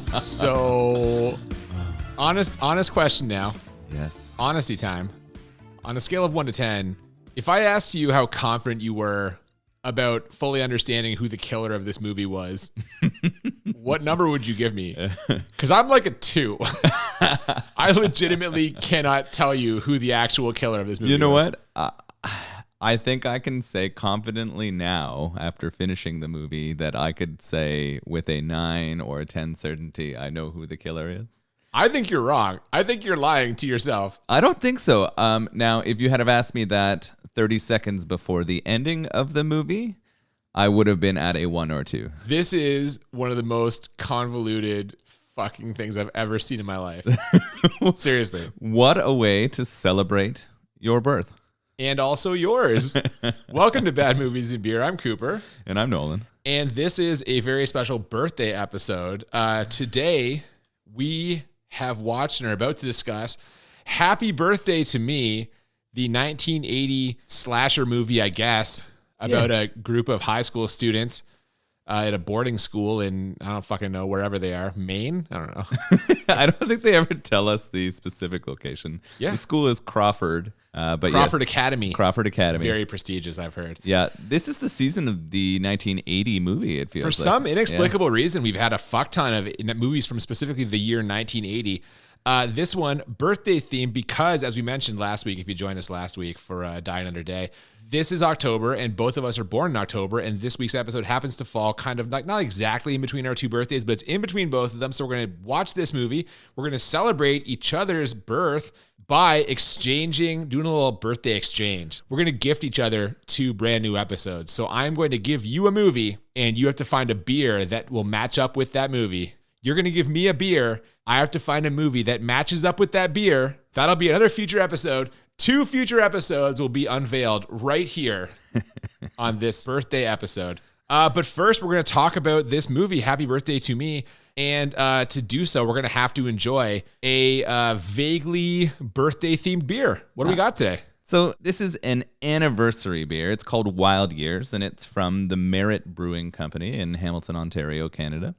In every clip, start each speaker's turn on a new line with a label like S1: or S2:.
S1: So, honest question now.
S2: Yes.
S1: Honesty time. On a scale of 1 to 10, if I asked you how confident you were about fully understanding who the killer of this movie was, what number would you give me? Because I'm like a 2. I legitimately cannot tell you who the actual killer of this movie was.
S2: You know what? I think I can say confidently now, after finishing the movie, that I could say with a 9 or a 10 certainty, I know who the killer is.
S1: I think you're wrong. I think you're lying to yourself.
S2: I don't think so. Now, if you had have asked me that 30 seconds before the ending of the movie, I would have been at a 1 or 2.
S1: This is one of the most convoluted fucking things I've ever seen in my life. Seriously.
S2: What a way to celebrate your birth.
S1: And also yours. Welcome to Bad Movies and Beer. I'm Cooper.
S2: And I'm Nolan.
S1: And this is a very special birthday episode. Today, we have watched and are about to discuss Happy Birthday to Me, the 1980 slasher movie, I guess, about a group of high school students at a boarding school in, I don't fucking know, wherever they are. Maine? I don't know.
S2: I don't think they ever tell us the specific location.
S1: Yeah.
S2: The school is Crawford. But
S1: Crawford
S2: yes,
S1: Academy.
S2: Crawford Academy.
S1: Very prestigious, I've heard.
S2: Yeah, this is the season of the 1980 movie, it feels
S1: For
S2: like.
S1: some inexplicable reason, we've had a fuck ton of movies from specifically the year 1980. This one, birthday themed, because as we mentioned last week, if you joined us last week for Die Another Day, this is October, and both of us are born in October, and this week's episode happens to fall kind of like not exactly in between our two birthdays, but it's in between both of them. So we're going to watch this movie. We're going to celebrate each other's birth by exchanging, doing a little birthday exchange. We're going to gift each other 2 brand new episodes. So I'm going to give you a movie, and you have to find a beer that will match up with that movie. You're going to give me a beer. I have to find a movie that matches up with that beer. That'll be another future episode. 2 future episodes will be unveiled right here on this birthday episode. But first, we're going to talk about this movie, Happy Birthday to Me. And to do so, we're going to have to enjoy a vaguely birthday-themed beer. What do we got today?
S2: So this is an anniversary beer. It's called Wild Years, and it's from the Merit Brewing Company in Hamilton, Ontario, Canada.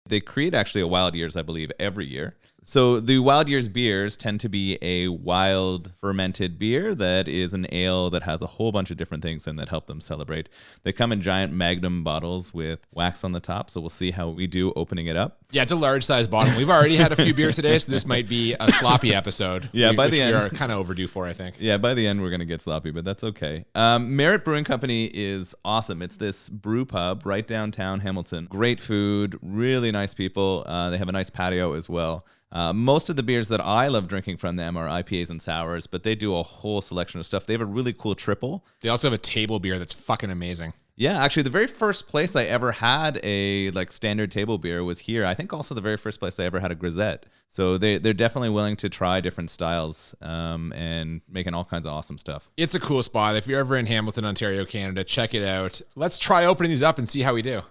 S2: They create actually a Wild Years, I believe, every year. So the Wild Years beers tend to be a wild fermented beer that is an ale that has a whole bunch of different things in that help them celebrate. They come in giant Magnum bottles with wax on the top, so we'll see how we do opening it up.
S1: Yeah, it's a large-sized bottle. We've already had a few beers today, so this might be a sloppy episode.
S2: Yeah, by the end.
S1: We are kind of overdue for, I think.
S2: Yeah, by the end, we're going to get sloppy, but that's okay. Merit Brewing Company is awesome. It's this brew pub right downtown Hamilton. Great food, really nice people. They have a nice patio as well. Most of the beers that I love drinking from them are IPAs and sours, but they do a whole selection of stuff. They have a really cool triple.
S1: They also have a table beer that's fucking amazing.
S2: Yeah, actually, the very first place I ever had a standard table beer was here. I think also the very first place I ever had a grisette. So they're definitely willing to try different styles and making all kinds of awesome stuff.
S1: It's a cool spot. If you're ever in Hamilton, Ontario, Canada, check it out. Let's try opening these up and see how we do.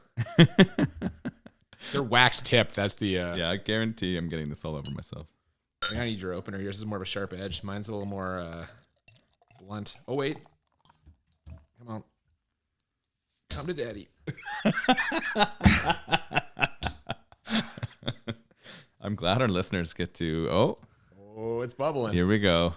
S1: They're wax tipped. That's the...
S2: Yeah, I guarantee I'm getting this all over myself.
S1: I think I need your opener. Yours is more of a sharp edge. Mine's a little more blunt. Oh, wait. Come on. Come to daddy.
S2: I'm glad our listeners get to...
S1: Oh, it's bubbling.
S2: Here we go.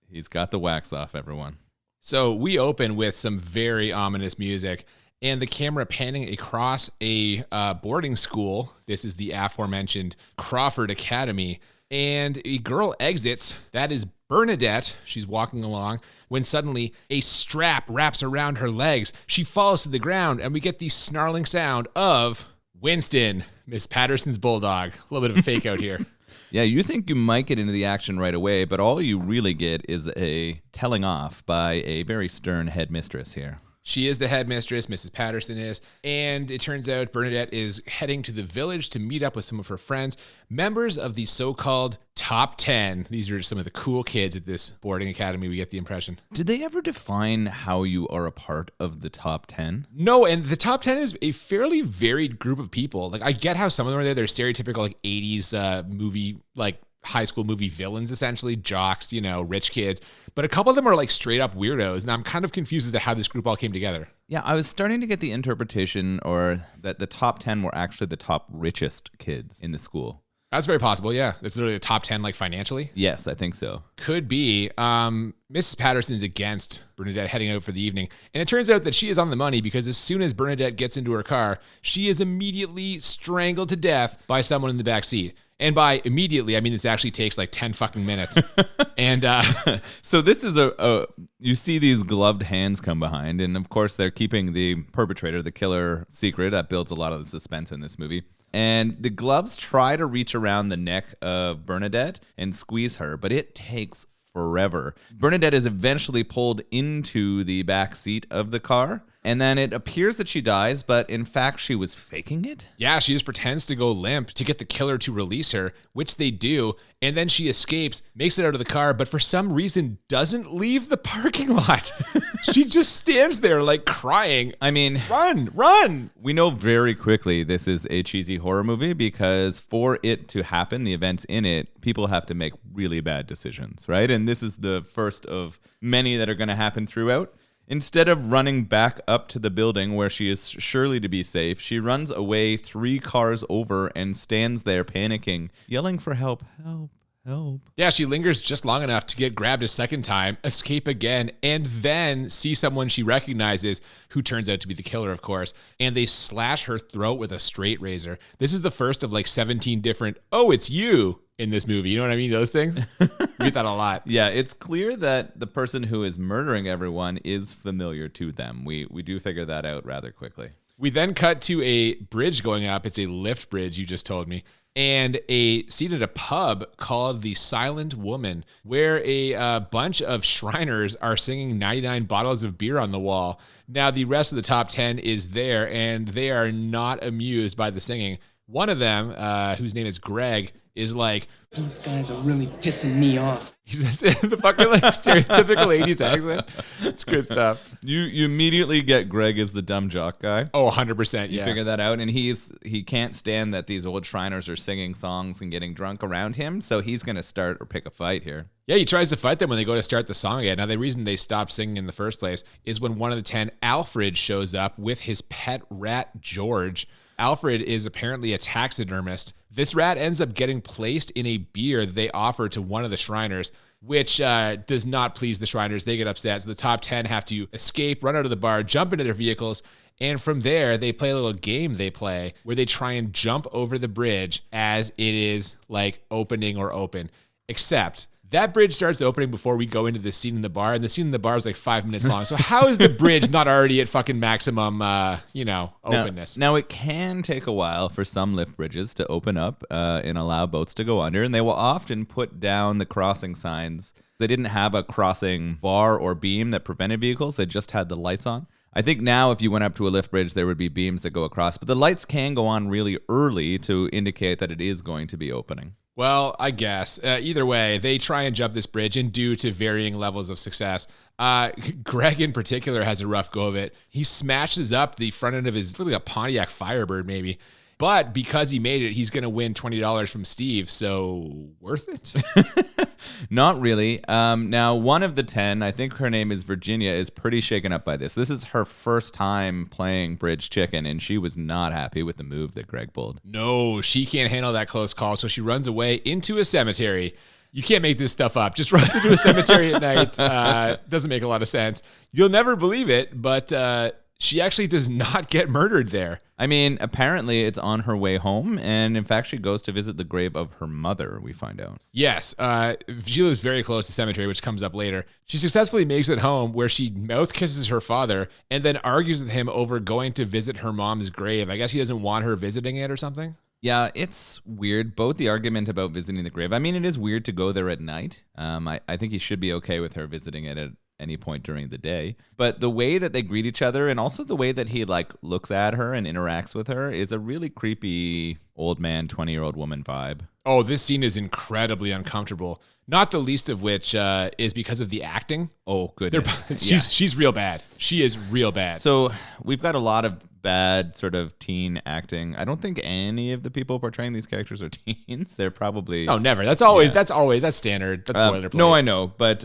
S2: He's got the wax off, everyone.
S1: So we open with some very ominous music. And the camera panning across a boarding school. This is the aforementioned Crawford Academy. And a girl exits. That is Bernadette. She's walking along when suddenly a strap wraps around her legs. She falls to the ground, and we get the snarling sound of Winston, Miss Patterson's bulldog. A little bit of a fake out here.
S2: Yeah, you think you might get into the action right away, but all you really get is a telling off by a very stern headmistress here.
S1: She is the headmistress, Mrs. Patterson is, and it turns out Bernadette is heading to the village to meet up with some of her friends, members of the so-called Top 10. These are some of the cool kids at this boarding academy, we get the impression.
S2: Did they ever define how you are a part of the Top 10?
S1: No, and the Top 10 is a fairly varied group of people. Like, I get how some of them are there. They're stereotypical, like, 80s movie, like, high school movie villains, essentially, jocks, rich kids. But a couple of them are like straight up weirdos. And I'm kind of confused as to how this group all came together.
S2: Yeah, I was starting to get the interpretation or that the top 10 were actually the top richest kids in the school.
S1: That's very possible, yeah. That's literally the top 10, like, financially.
S2: Yes, I think so.
S1: Could be. Mrs. Patterson is against Bernadette heading out for the evening. And it turns out that she is on the money because as soon as Bernadette gets into her car, she is immediately strangled to death by someone in the back seat. And by immediately, I mean this actually takes like 10 fucking minutes. And
S2: so this is you see these gloved hands come behind. And of course, they're keeping the perpetrator, the killer, secret. That builds a lot of the suspense in this movie. And the gloves try to reach around the neck of Bernadette and squeeze her, but it takes forever. Bernadette is eventually pulled into the back seat of the car, and then it appears that she dies, but in fact, she was faking it.
S1: Yeah, she just pretends to go limp to get the killer to release her, which they do, and then she escapes, makes it out of the car, but for some reason doesn't leave the parking lot. She just stands there like crying.
S2: I mean,
S1: run!
S2: We know very quickly this is a cheesy horror movie because for it to happen, the events in it, people have to make really bad decisions, right? And this is the first of many that are going to happen throughout. Instead of running back up to the building where she is surely to be safe, she runs away 3 cars over and stands there panicking, yelling for help, help.
S1: Yeah, she lingers just long enough to get grabbed a second time, escape again, and then see someone she recognizes who turns out to be the killer, of course, and they slash her throat with a straight razor. This is the first of like 17 different, oh, it's you in this movie. You know what I mean? Those things. We get that a lot.
S2: Yeah, it's clear that the person who is murdering everyone is familiar to them. We do figure that out rather quickly.
S1: We then cut to a bridge going up. It's a lift bridge, you just told me. And a scene at a pub called The Silent Woman, where a bunch of Shriners are singing 99 bottles of beer on the wall. Now, the rest of the top 10 is there, and they are not amused by the singing. One of them, whose name is Greg, is like,
S3: these guys are really pissing me off.
S1: He says the fucking like stereotypical 80s accent. It's good stuff.
S2: You immediately get Greg as the dumb jock guy.
S1: Oh, 100%.
S2: You
S1: Yeah.
S2: figure that out, and he can't stand that these old Shriners are singing songs and getting drunk around him, so he's going to start or pick a fight here.
S1: Yeah, he tries to fight them when they go to start the song again. Now, the reason they stopped singing in the first place is when one of the 10, Alfred, shows up with his pet rat, George. Alfred is apparently a taxidermist. This rat ends up getting placed in a beer they offer to one of the Shriners, which does not please the Shriners. They get upset. So the top 10 have to escape, run out of the bar, jump into their vehicles, and from there, they play a little game they play where they try and jump over the bridge as it is like opening or open. Except that bridge starts opening before we go into the scene in the bar, and the scene in the bar is like 5 minutes long. So how is the bridge not already at fucking maximum, openness?
S2: Now, it can take a while for some lift bridges to open up and allow boats to go under, and they will often put down the crossing signs. They didn't have a crossing bar or beam that prevented vehicles. They just had the lights on. I think now if you went up to a lift bridge, there would be beams that go across, but the lights can go on really early to indicate that it is going to be opening.
S1: Well, I guess. Either way, they try and jump this bridge and do to varying levels of success. Greg in particular has a rough go of it. He smashes up the front end of his, looks like a Pontiac Firebird maybe. But because he made it, he's going to win $20 from Steve. So worth it?
S2: Not really. Now, one of the 10, I think her name is Virginia, is pretty shaken up by this. This is her first time playing Bridge Chicken, and she was not happy with the move that Greg pulled.
S1: No, she can't handle that close call, so she runs away into a cemetery. You can't make this stuff up. Just runs into a cemetery at night. Doesn't make a lot of sense. You'll never believe it, but she actually does not get murdered there.
S2: I mean, apparently it's on her way home, and in fact, she goes to visit the grave of her mother, we find out.
S1: Yes, she lives very close to cemetery, which comes up later. She successfully makes it home where she mouth kisses her father and then argues with him over going to visit her mom's grave. I guess he doesn't want her visiting it or something.
S2: Yeah, it's weird. Both the argument about visiting the grave. I mean, it is weird to go there at night. I think he should be okay with her visiting it at any point during the day. But the way that they greet each other and also the way that he looks at her and interacts with her is a really creepy old man, 20-year-old woman vibe.
S1: Oh, this scene is incredibly uncomfortable. Not the least of which is because of the acting.
S2: Oh, goodness.
S1: She's real bad. She is real bad.
S2: So we've got a lot of bad sort of teen acting. I don't think any of the people portraying these characters are teens. They're probably...
S1: Oh, never. That's standard. That's boilerplate.
S2: No, I know, but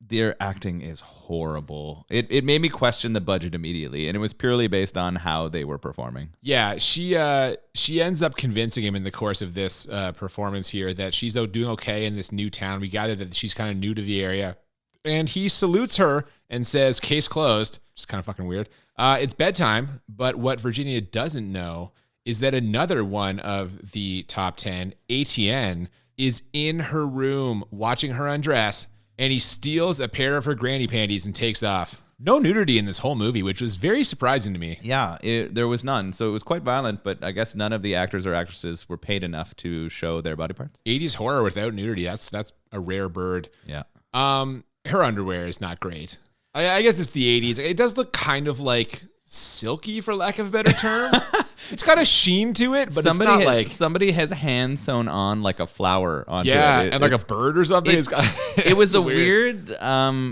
S2: their acting is horrible. It made me question the budget immediately, and it was purely based on how they were performing.
S1: Yeah, she ends up convincing him in the course of this performance here that she's doing okay in this new town. We gather that she's kind of new to the area. And he salutes her and says, case closed, which is kind of fucking weird. It's bedtime, but what Virginia doesn't know is that another one of the top 10, ATN, is in her room watching her undress, and he steals a pair of her granny panties and takes off. No nudity in this whole movie, which was very surprising to me.
S2: Yeah, there was none. So it was quite violent, but I guess none of the actors or actresses were paid enough to show their body parts.
S1: 80s horror without nudity, that's a rare bird.
S2: Yeah.
S1: Her underwear is not great. I guess it's the 80s. It does look kind of like silky, for lack of a better term. It's got a sheen to it, but
S2: somebody has hand sewn on like a flower onto it.
S1: Yeah, and like a bird or something.
S2: It was a weird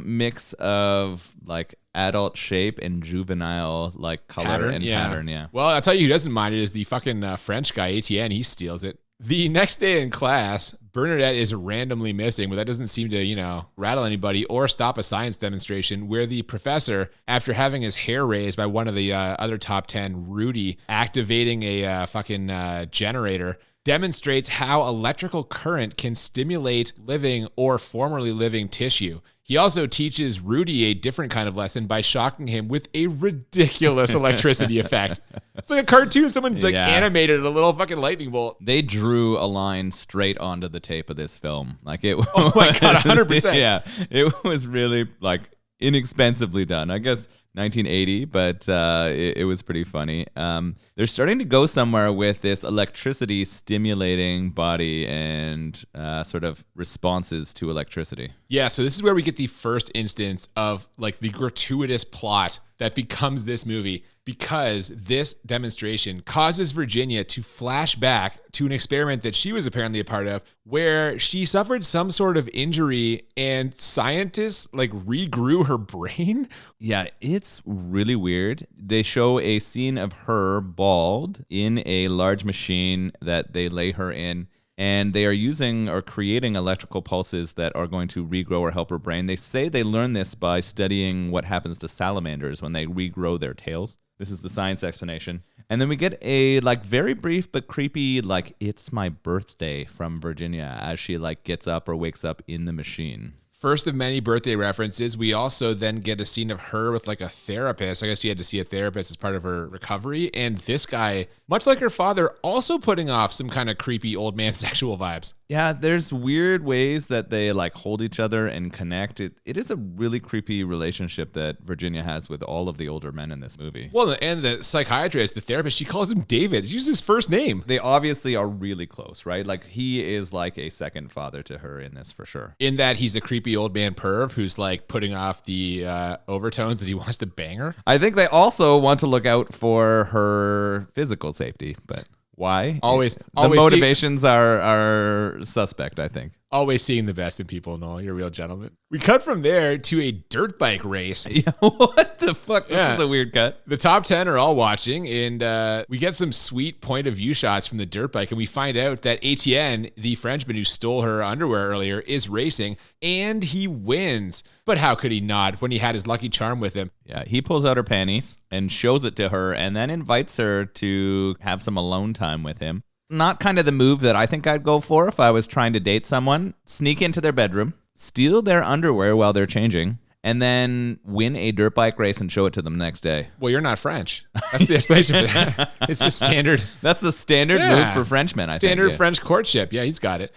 S2: mix of like adult shape and juvenile like color pattern. Yeah.
S1: Well, I'll tell you who doesn't mind it is the fucking French guy, Etienne. He steals it. The next day in class, Bernadette is randomly missing, but that doesn't seem to, rattle anybody or stop a science demonstration where the professor, after having his hair raised by one of the other top 10, Rudy, activating a fucking generator, demonstrates how electrical current can stimulate living or formerly living tissue. He also teaches Rudy a different kind of lesson by shocking him with a ridiculous electricity effect. It's like a cartoon. Someone animated a little fucking lightning bolt.
S2: They drew a line straight onto the tape of this film. Like it.
S1: Oh my God, 100%.
S2: Yeah, it was really like inexpensively done. I guess 1980, but it was pretty funny. They're starting to go somewhere with this electricity stimulating body and sort of responses to electricity.
S1: Yeah, so this is where we get the first instance of like the gratuitous plot that becomes this movie, because this demonstration causes Virginia to flash back to an experiment that she was apparently a part of, where she suffered some sort of injury and scientists like regrew her brain.
S2: Yeah, it's really weird. They show a scene of her bald in a large machine that they lay her in, and they are using or creating electrical pulses that are going to regrow or help her brain. They say they learn this by studying what happens to salamanders when they regrow their tails. This is the science explanation. And then we get a like very brief but creepy like "it's my birthday" from Virginia as she like gets up or wakes up in the machine.
S1: First of many birthday references. We also then get a scene of her with like a therapist. I guess she had to see a therapist as part of her recovery. And this guy, much like her father, also putting off some kind of creepy old man sexual vibes.
S2: Yeah, there's weird ways that they like hold each other and connect. It is a really creepy relationship that Virginia has with all of the older men in this movie.
S1: Well, and the psychiatrist, the therapist, she calls him David. She uses his first name.
S2: They obviously are really close, right? Like he is like a second father to her in this for sure.
S1: In that he's a creepy old man perv who's like putting off the overtones that he wants to bang her.
S2: I think they also want to look out for her physical safety, but why?
S1: Always
S2: the motivations are suspect, I think.
S1: Always seeing the best in people, Nolan. You're a real gentleman. We cut from there to a dirt bike race.
S2: Yeah, what the fuck? This is a weird cut.
S1: The top 10 are all watching, and we get some sweet point of view shots from the dirt bike, and we find out that Etienne, the Frenchman who stole her underwear earlier, is racing, and he wins. But how could he not when he had his Lucky Charm with him?
S2: Yeah, he pulls out her panties and shows it to her, and then invites her to have some alone time with him. Not kind of the move that I think I'd go for if I was trying to date someone. Sneak into their bedroom, steal their underwear while they're changing, and then win a dirt bike race and show it to them the next day.
S1: Well, you're not French. That's the explanation for that. It's the standard.
S2: That's the standard move for Frenchmen, I think.
S1: Standard French courtship. Yeah, he's got it.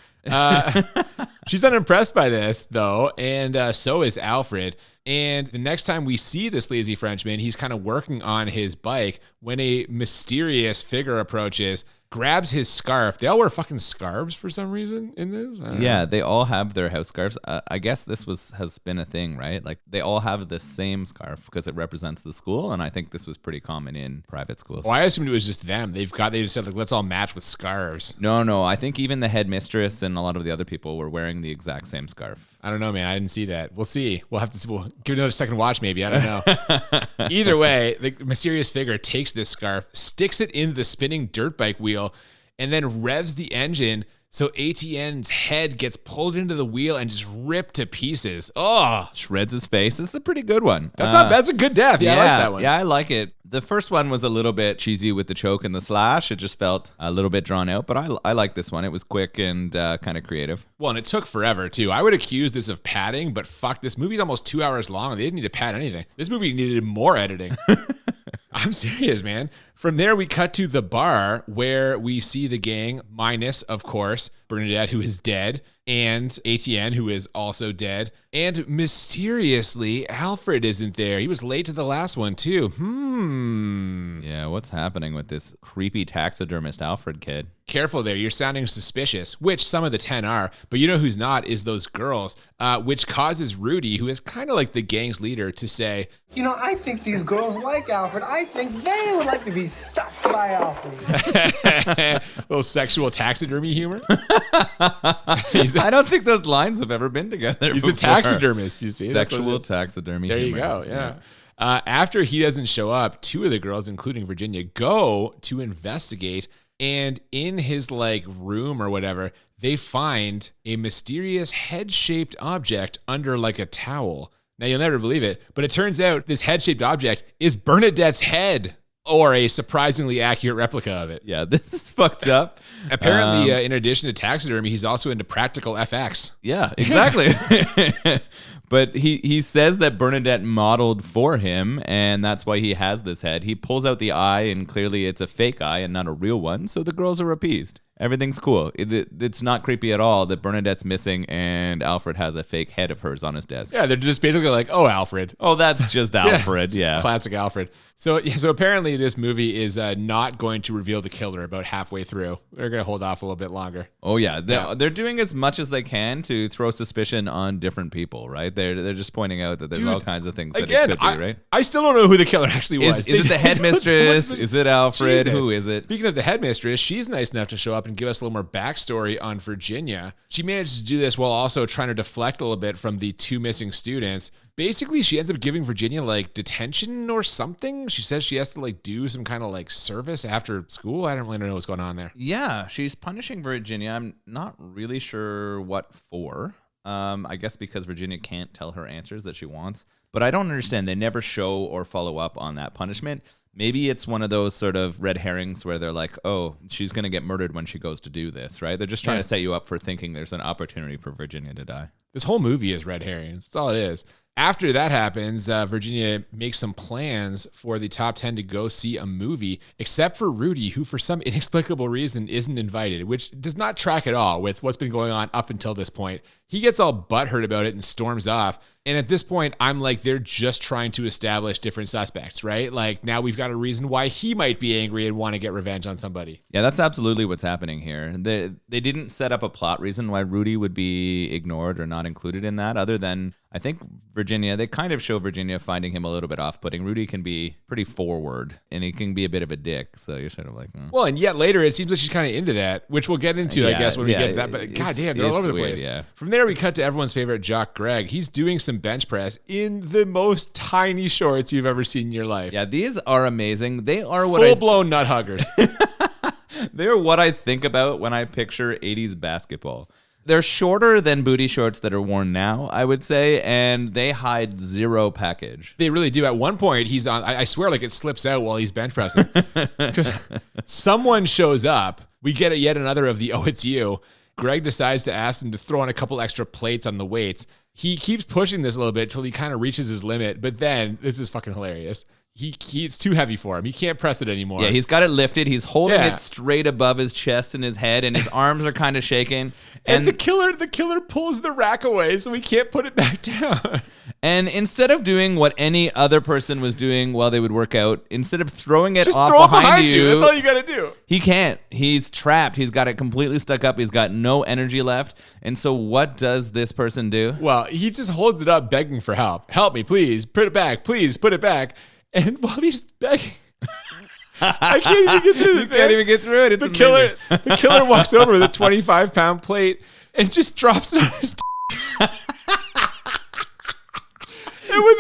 S1: She's unimpressed by this, though, and so is Alfred. And the next time we see this lazy Frenchman, he's kind of working on his bike when a mysterious figure approaches, grabs his scarf. They all wear fucking scarves for some reason in this. I don't know.
S2: They all have their house scarves. I guess this has been a thing, right? Like they all have the same scarf because it represents the school, and I think this was pretty common in private schools.
S1: Well, I assumed it was just them. They just said like, let's all match with scarves.
S2: No. I think even the headmistress and a lot of the other people were wearing the exact same scarf.
S1: I don't know, man. I didn't see that. We'll see. We'll give it another second watch, maybe. I don't know. Either way, the mysterious figure takes this scarf, sticks it in the spinning dirt bike wheel, and then revs the engine so ATN's head gets pulled into the wheel and just ripped to pieces. Oh,
S2: Shreds his face. This is a pretty good one.
S1: That's a good death. Yeah, I like that one.
S2: Yeah, I like it. The first one was a little bit cheesy with the choke and the slash. It just felt a little bit drawn out, but I like this one. It was quick and kind of creative.
S1: Well, and it took forever, too. I would accuse this of padding, but fuck, this movie's almost 2 hours long, and they didn't need to pad anything. This movie needed more editing. I'm serious, man. From there, we cut to the bar where we see the gang, minus, of course, Bernadette, who is dead, and ATN, who is also dead. And mysteriously, Alfred isn't there. He was late to the last one, too.
S2: Yeah, what's happening with this creepy taxidermist Alfred kid?
S1: Careful there, you're sounding suspicious, which some of the 10 are, but you know who's not is those girls, which causes Rudy, who is kind of like the gang's leader, to say,
S3: You know, I think these girls like Alfred. I think they would like to be stuffed by Alfred.
S1: little sexual taxidermy humor.
S2: I don't think those lines have ever been together.
S1: He's
S2: before.
S1: a taxidermist, you see.
S2: Sexual taxidermy
S1: There
S2: humor.
S1: you go, yeah. After he doesn't show up, two of the girls, including Virginia, go to investigate. And in his room or whatever, they find a mysterious head-shaped object under a towel. Now, you'll never believe it, but it turns out this head-shaped object is Bernadette's head, or a surprisingly accurate replica of it.
S2: Yeah, this is fucked up.
S1: Apparently, in addition to taxidermy, he's also into practical FX.
S2: Yeah, exactly. But he says that Bernadette modeled for him, and that's why he has this head. He pulls out the eye, and clearly it's a fake eye and not a real one, so the girls are appeased. Everything's cool. It's not creepy at all that Bernadette's missing and Alfred has a fake head of hers on his desk.
S1: Yeah, they're just basically like, oh, Alfred.
S2: Oh, that's just Alfred, yeah.
S1: Classic Alfred. So apparently this movie is not going to reveal the killer about halfway through. They're going to hold off a little bit longer.
S2: Oh, yeah. They're doing as much as they can to throw suspicion on different people, right? They're just pointing out that there's all kinds of things that it could be, right?
S1: I still don't know who the killer actually was.
S2: Is it the headmistress? Is it Alfred?
S1: Jesus.
S2: Who is it?
S1: Speaking of the headmistress, she's nice enough to show up and give us a little more backstory on Virginia. She managed to do this while also trying to deflect a little bit from the two missing students. Basically, she ends up giving Virginia detention or something. She says she has to do some kind of service after school. I don't really know what's going on there.
S2: Yeah, she's punishing Virginia. I'm not really sure what for. I guess because Virginia can't tell her answers that she wants. But I don't understand. They never show or follow up on that punishment. Maybe it's one of those sort of red herrings where they're like, oh, she's going to get murdered when she goes to do this, right? They're just trying to set you up for thinking there's an opportunity for Virginia to die.
S1: This whole movie is red herrings. That's all it is. After that happens, Virginia makes some plans for the top 10 to go see a movie, except for Rudy, who for some inexplicable reason isn't invited, which does not track at all with what's been going on up until this point. He gets all butthurt about it and storms off. And at this point, I'm like, they're just trying to establish different suspects, right? Now we've got a reason why he might be angry and want to get revenge on somebody.
S2: Yeah, that's absolutely what's happening here. They didn't set up a plot reason why Rudy would be ignored or not included in that, other than, I think, Virginia. They kind of show Virginia finding him a little bit off-putting. Rudy can be pretty forward, and he can be a bit of a dick, so you're sort of like...
S1: Well, and yet later, it seems like she's kind of into that, which we'll get into, I guess, when we get to that. But goddamn, they're all over the place.
S2: Yeah.
S1: From there, we cut to everyone's favorite jock, Greg. He's doing some bench press in the most tiny shorts you've ever seen in your life.
S2: Yeah, these are amazing. They are what
S1: full-blown nut huggers.
S2: They're what I think about when I picture 80s basketball. They're shorter than booty shorts that are worn now, I would say, and they hide zero package.
S1: They really do. At one point, he's on, I swear it slips out while he's bench pressing. Because someone shows up. We get yet another of the, oh, it's you. Greg decides to ask him to throw in a couple extra plates on the weights. He keeps pushing this a little bit till he kind of reaches his limit, but then, this is fucking hilarious. It's too heavy for him. He can't press it anymore.
S2: Yeah, he's got it lifted. He's holding it straight above his chest and his head, and his arms are kind of shaking.
S1: And the killer pulls the rack away, so he can't put it back down.
S2: And instead of doing what any other person was doing while they would work out, instead of throwing it
S1: just
S2: off
S1: throw it
S2: behind you,
S1: that's all you got to do.
S2: He can't. He's trapped. He's got it completely stuck up. He's got no energy left. And so what does this person do?
S1: Well, he just holds it up begging for help. Help me, please. Put it back. Please put it back. And while he's begging, I can't even get through this.
S2: You can't even get through it. It's
S1: the killer walks over with a 25-pound plate and just drops it on his and when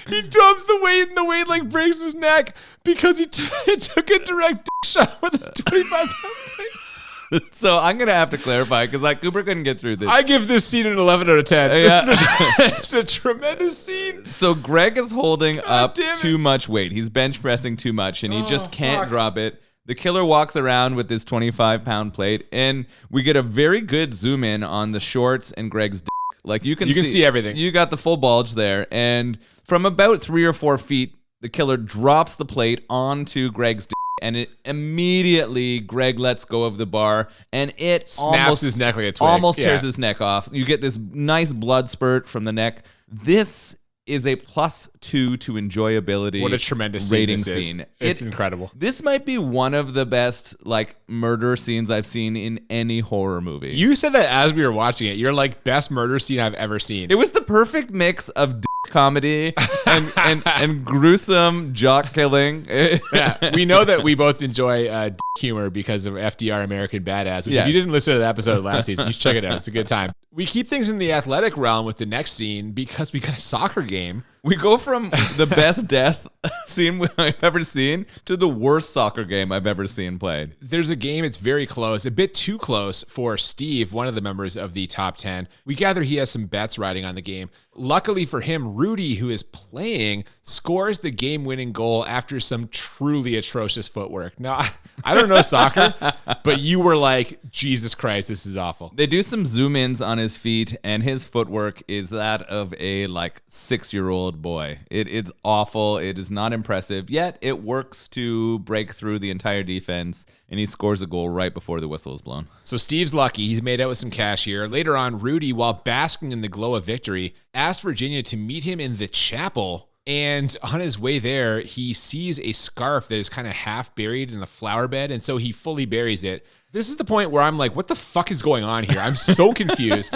S1: he drops the weight, and the weight like breaks his neck because he took a direct dick shot with a 25-pound plate.
S2: So I'm going to have to clarify because Cooper couldn't get through this.
S1: I give this scene an 11 out of 10.
S2: Yeah.
S1: It's a tremendous scene.
S2: So Greg is holding up too much weight. He's bench pressing too much, and he just can't drop it. The killer walks around with this 25-pound plate, and we get a very good zoom in on the shorts and Greg's dick. Like you can see
S1: everything.
S2: You got the full bulge there, and from about 3 or 4 feet, the killer drops the plate onto Greg's dick. And it immediately Greg lets go of the bar, and it
S1: snaps his neck like a twig.
S2: Almost tears his neck off. You get this nice blood spurt from the neck. This is a +2 to enjoyability.
S1: What a tremendous
S2: rating
S1: scene. It's incredible.
S2: This might be one of the best murder scenes I've seen in any horror movie.
S1: You said that as we were watching it. You're like, best murder scene I've ever seen.
S2: It was the perfect mix of comedy and gruesome jock killing.
S1: Yeah, we know that we both enjoy humor because of FDR American Badass, which if you didn't listen to the episode last season, you should check it out. It's a good time. We keep things in the athletic realm with the next scene because we got a soccer game.
S2: We go from the best death scene I've ever seen to the worst soccer game I've ever seen played.
S1: There's a game, it's very close, a bit too close for Steve, one of the members of the top 10. We gather he has some bets riding on the game. Luckily for him, Rudy, who is playing, scores the game-winning goal after some truly atrocious footwork. Now, I don't know soccer, but you were like, Jesus Christ, this is awful.
S2: They do some zoom-ins on his feet, and his footwork is that of a 6-year-old boy. It's awful. It is not impressive, yet it works to break through the entire defense, and he scores a goal right before the whistle is blown.
S1: So Steve's lucky. He's made out with some cash here. Later on, Rudy, while basking in the glow of victory, asked Virginia to meet him in the chapel. And on his way there, he sees a scarf that is kind of half buried in a flower bed, and so he fully buries it. This is the point where I'm like, what the fuck is going on here? I'm so confused.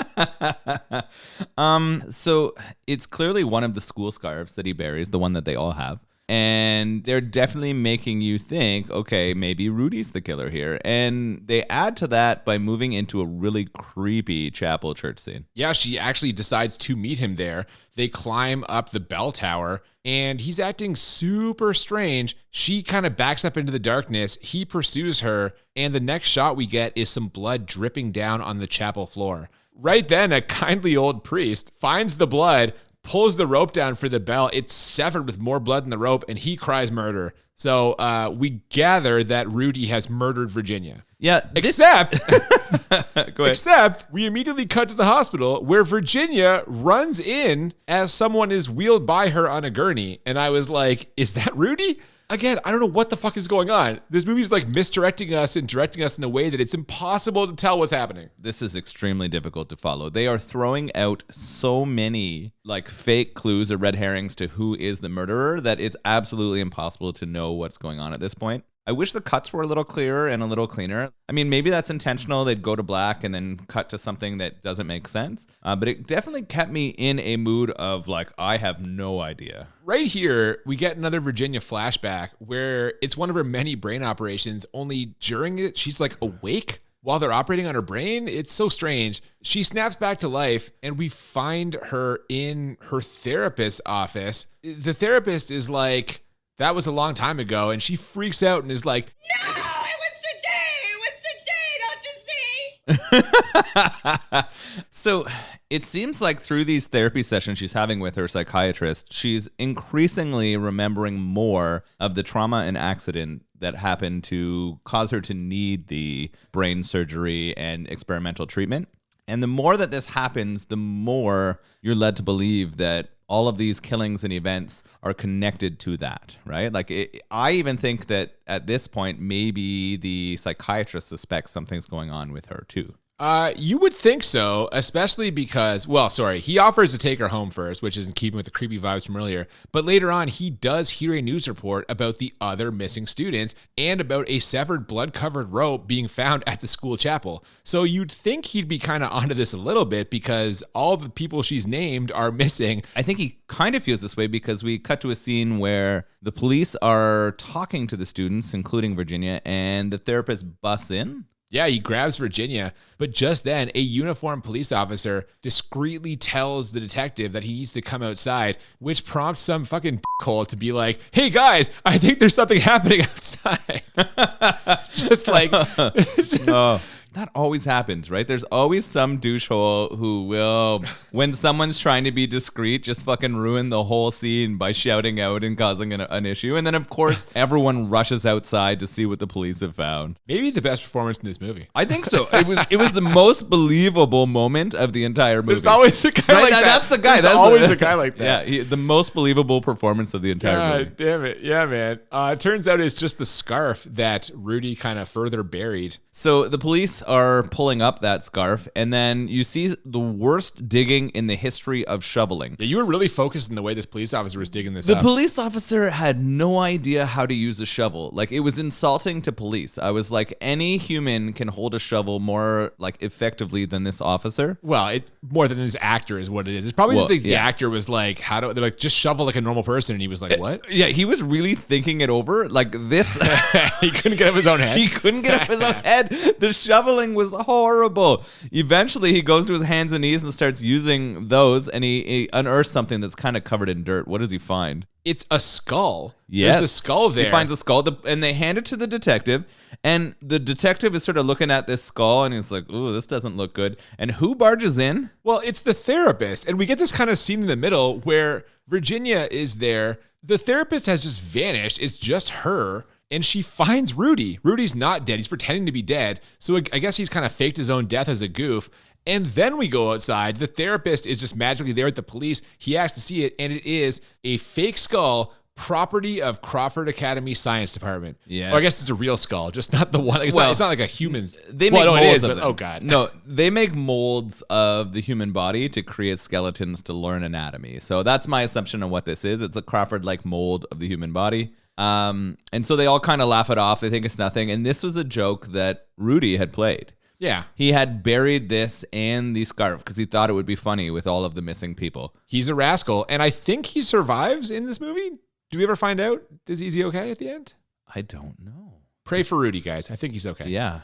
S2: So it's clearly one of the school scarves that he buries, the one that they all have. And they're definitely making you think, okay, maybe Rudy's the killer here. And they add to that by moving into a really creepy chapel church scene.
S1: Yeah, she actually decides to meet him there. They climb up the bell tower, and he's acting super strange. She kind of backs up into the darkness. He pursues her, and the next shot we get is some blood dripping down on the chapel floor. Right then, a kindly old priest finds the blood, pulls the rope down for the bell. It's severed with more blood in the rope, and he cries murder. So we gather that Rudy has murdered Virginia.
S2: Yeah.
S1: Except we immediately cut to the hospital where Virginia runs in as someone is wheeled by her on a gurney. And I was like, is that Rudy? Again, I don't know what the fuck is going on. This movie's misdirecting us and directing us in a way that it's impossible to tell what's happening.
S2: This is extremely difficult to follow. They are throwing out so many fake clues or red herrings to who is the murderer that it's absolutely impossible to know what's going on at this point. I wish the cuts were a little clearer and a little cleaner. I mean, maybe that's intentional. They'd go to black and then cut to something that doesn't make sense. But it definitely kept me in a mood of I have no idea.
S1: Right here, we get another Virginia flashback where it's one of her many brain operations, only during it, she's awake while they're operating on her brain. It's so strange. She snaps back to life, and we find her in her therapist's office. The therapist is like, that was a long time ago, and she freaks out and is like,
S4: no, it was today, don't you see?
S2: So it seems like through these therapy sessions she's having with her psychiatrist, she's increasingly remembering more of the trauma and accident that happened to cause her to need the brain surgery and experimental treatment. And the more that this happens, the more you're led to believe that all of these killings and events are connected to that, right? Like, I even think that at this point, maybe the psychiatrist suspects something's going on with her too.
S1: You would think so, especially because, he offers to take her home first, which is in keeping with the creepy vibes from earlier. But later on, he does hear a news report about the other missing students and about a severed blood-covered rope being found at the school chapel. So you'd think he'd be kind of onto this a little bit because all the people she's named are missing.
S2: I think he kind of feels this way because we cut to a scene where the police are talking to the students, including Virginia, and the therapist busts in.
S1: Yeah, he grabs Virginia, but just then, a uniformed police officer discreetly tells the detective that he needs to come outside, which prompts some fucking dickhole to be like, hey guys, I think there's something happening outside.
S2: That always happens, right? There's always some douchehole who will, when someone's trying to be discreet, just fucking ruin the whole scene by shouting out and causing an issue. And then, of course, everyone rushes outside to see what the police have found.
S1: Maybe the best performance in this movie.
S2: I think so. It was the most believable moment of the entire movie.
S1: There's always a guy like that.
S2: That's the guy.
S1: There's always a guy like that.
S2: Yeah, the most believable performance of the entire movie.
S1: God damn it. Yeah, man. It turns out it's just the scarf that Rudy kind of further buried.
S2: So the police are pulling up that scarf, and then you see the worst digging in the history of shoveling.
S1: Yeah, you were really focused in the way this police officer was digging this
S2: The
S1: up.
S2: police officer had no idea how to use a shovel. Like, it was insulting to police. I was like, any human can hold a shovel more like effectively than this officer.
S1: Well, it's more than this actor is what it is. It's probably the actor was like, they're like, just shovel like a normal person. And he was like, what?
S2: Yeah, he was really thinking it over. Like this.
S1: He couldn't get up his own head.
S2: He couldn't get up his own head. The shoveling was horrible. Eventually, he goes to his hands and knees and starts using those, and he unearths something that's kind of covered in dirt. What does he find?
S1: It's a skull.
S2: Yes.
S1: There's a skull there.
S2: He finds a skull, and they hand it to the detective, and the detective is sort of looking at this skull, and he's like, ooh, this doesn't look good. And who barges in?
S1: Well, it's the therapist, and we get this kind of scene in the middle where Virginia is there. The therapist has just vanished. It's just her. And she finds Rudy. Rudy's not dead. He's pretending to be dead. So I guess he's kind of faked his own death as a goof. And then we go outside. The therapist is just magically there at the police. He asks to see it, and it is a fake skull, property of Crawford Academy Science Department.
S2: Yes.
S1: Or I guess it's a real skull, just not the one. It's not like a human's.
S2: They make molds of them.
S1: Oh, God.
S2: No, they make molds of the human body to create skeletons to learn anatomy. So that's my assumption on what this is. It's a Crawford-like mold of the human body. And so they all kind of laugh it off. They think it's nothing. And this was a joke that Rudy had played.
S1: Yeah.
S2: He had buried this and the scarf because he thought it would be funny with all of the missing people.
S1: He's a rascal. And I think he survives in this movie. Do we ever find out? Is he okay at the end?
S2: I don't know.
S1: Pray for Rudy, guys. I think he's okay.
S2: Yeah.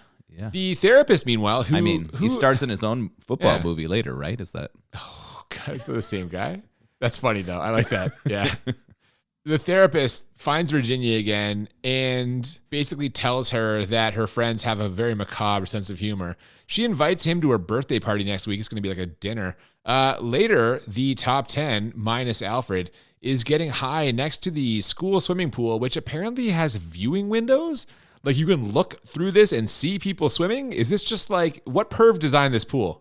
S1: The therapist, meanwhile,
S2: he stars in his own football movie later, right? Is that?
S1: Oh, God, is that the same guy? That's funny, though. I like that. Yeah. The therapist finds Virginia again and basically tells her that her friends have a very macabre sense of humor. She invites him to her birthday party next week. It's going to be like a dinner. Later, the top 10, minus Alfred, is getting high next to the school swimming pool, which apparently has viewing windows. Like, you can look through this and see people swimming. Is this just like, what perv designed this pool?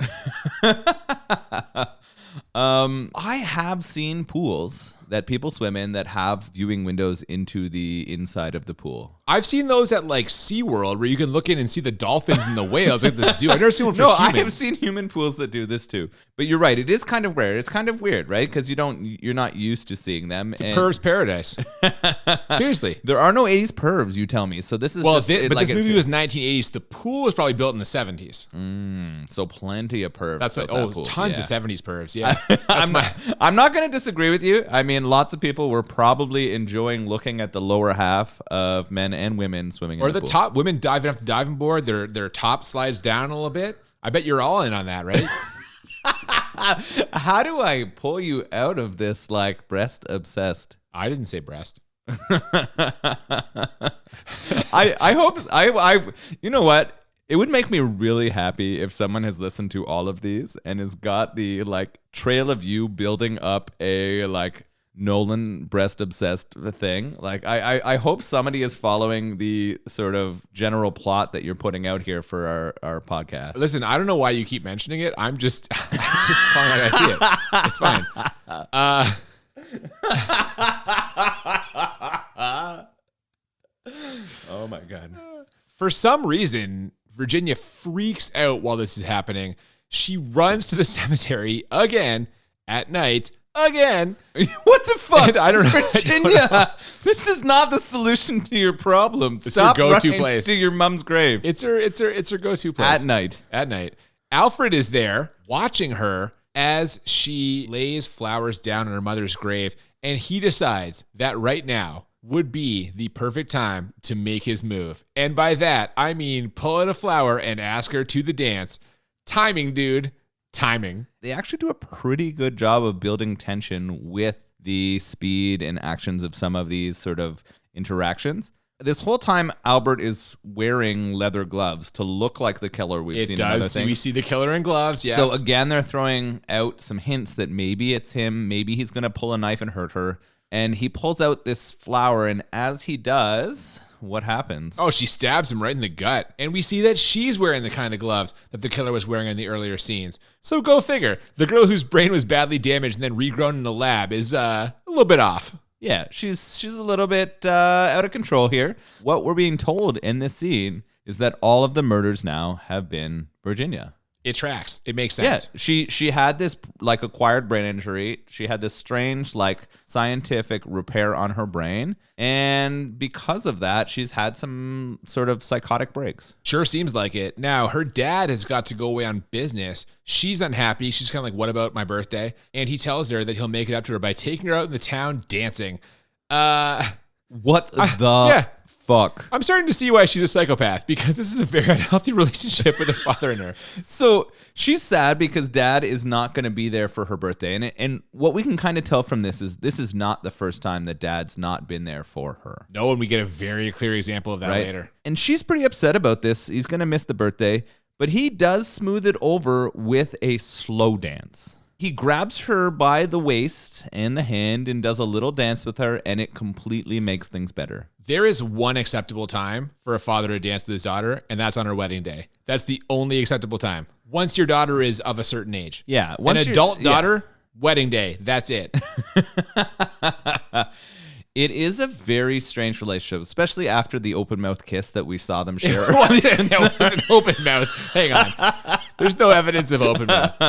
S2: I have seen pools that people swim in that have viewing windows into the inside of the pool.
S1: I've seen those at like SeaWorld where you can look in and see the dolphins and the whales at the zoo. I've never seen one for humans.
S2: I have seen human pools that do this too. But you're right, it is kind of rare. It's kind of weird, right? Because you're not used to seeing them.
S1: It's a perv's paradise. Seriously.
S2: There are no 80s pervs, you tell me. So this is
S1: this movie was 1980s. The pool was probably built in the 70s.
S2: So plenty of pervs.
S1: That's like, tons of 70s pervs. Yeah.
S2: I'm not going to disagree with you. I mean, lots of people were probably enjoying looking at the lower half of men and women swimming in the pool.
S1: Top women diving off the diving board, their top slides down a little bit. I bet you're all in on that, right?
S2: How do I pull you out of this like breast obsessed?
S1: I didn't say breast.
S2: I hope you know what? It would make me really happy if someone has listened to all of these and has got the like trail of you building up a like Nolan breast obsessed thing. Like, I hope somebody is following the sort of general plot that you're putting out here for our podcast.
S1: Listen, I don't know why you keep mentioning it. I'm just calling out I see it. It's fine.
S2: Oh my God.
S1: For some reason, Virginia freaks out while this is happening. She runs to the cemetery again at night. Again.
S2: What the fuck?
S1: And I don't know.
S2: Virginia, this is not the solution to your problem.
S1: It's
S2: Stop
S1: her go-to
S2: running
S1: place.
S2: to your mom's grave.
S1: It's her go-to place.
S2: At night.
S1: At night. Alfred is there watching her as she lays flowers down on her mother's grave, and he decides that right now would be the perfect time to make his move. And by that, I mean pull out a flower and ask her to the dance. Timing, dude. Timing.
S2: They actually do a pretty good job of building tension with the speed and actions of some of these sort of interactions. This whole time, Albert is wearing leather gloves to look like the killer we've seen in other things.
S1: We see the killer in gloves, yes.
S2: So again, they're throwing out some hints that maybe it's him. Maybe he's going to pull a knife and hurt her. And he pulls out this flower, and as he does, what happens?
S1: Oh, she stabs him right in the gut. And we see that she's wearing the kind of gloves that the killer was wearing in the earlier scenes. So go figure. The girl whose brain was badly damaged and then regrown in a lab is a little bit off.
S2: Yeah, she's a little bit out of control here. What we're being told in this scene is that all of the murders now have been Virginia.
S1: It tracks. It makes sense.
S2: Yeah, she had this like acquired brain injury. She had this strange like scientific repair on her brain. And because of that, she's had some sort of psychotic breaks.
S1: Sure seems like it. Now, her dad has got to go away on business. She's unhappy. She's kind of like, what about my birthday? And he tells her that he'll make it up to her by taking her out in the town dancing.
S2: What the fuck?
S1: I'm starting to see why she's a psychopath, because this is a very unhealthy relationship with her father and her.
S2: So she's sad because dad is not going to be there for her birthday. And what we can kind of tell from this is not the first time that dad's not been there for her.
S1: No, and we get a very clear example of that later.
S2: And she's pretty upset about this. He's going to miss the birthday, but he does smooth it over with a slow dance. He grabs her by the waist and the hand and does a little dance with her, and it completely makes things better.
S1: There is one acceptable time for a father to dance with his daughter, and that's on her wedding day. That's the only acceptable time. Once your daughter is of a certain age.
S2: Yeah.
S1: An adult daughter, wedding day. That's it.
S2: It is a very strange relationship, especially after the open mouth kiss that we saw them share.
S1: That was an open mouth. Hang on. There's no evidence of open mouth.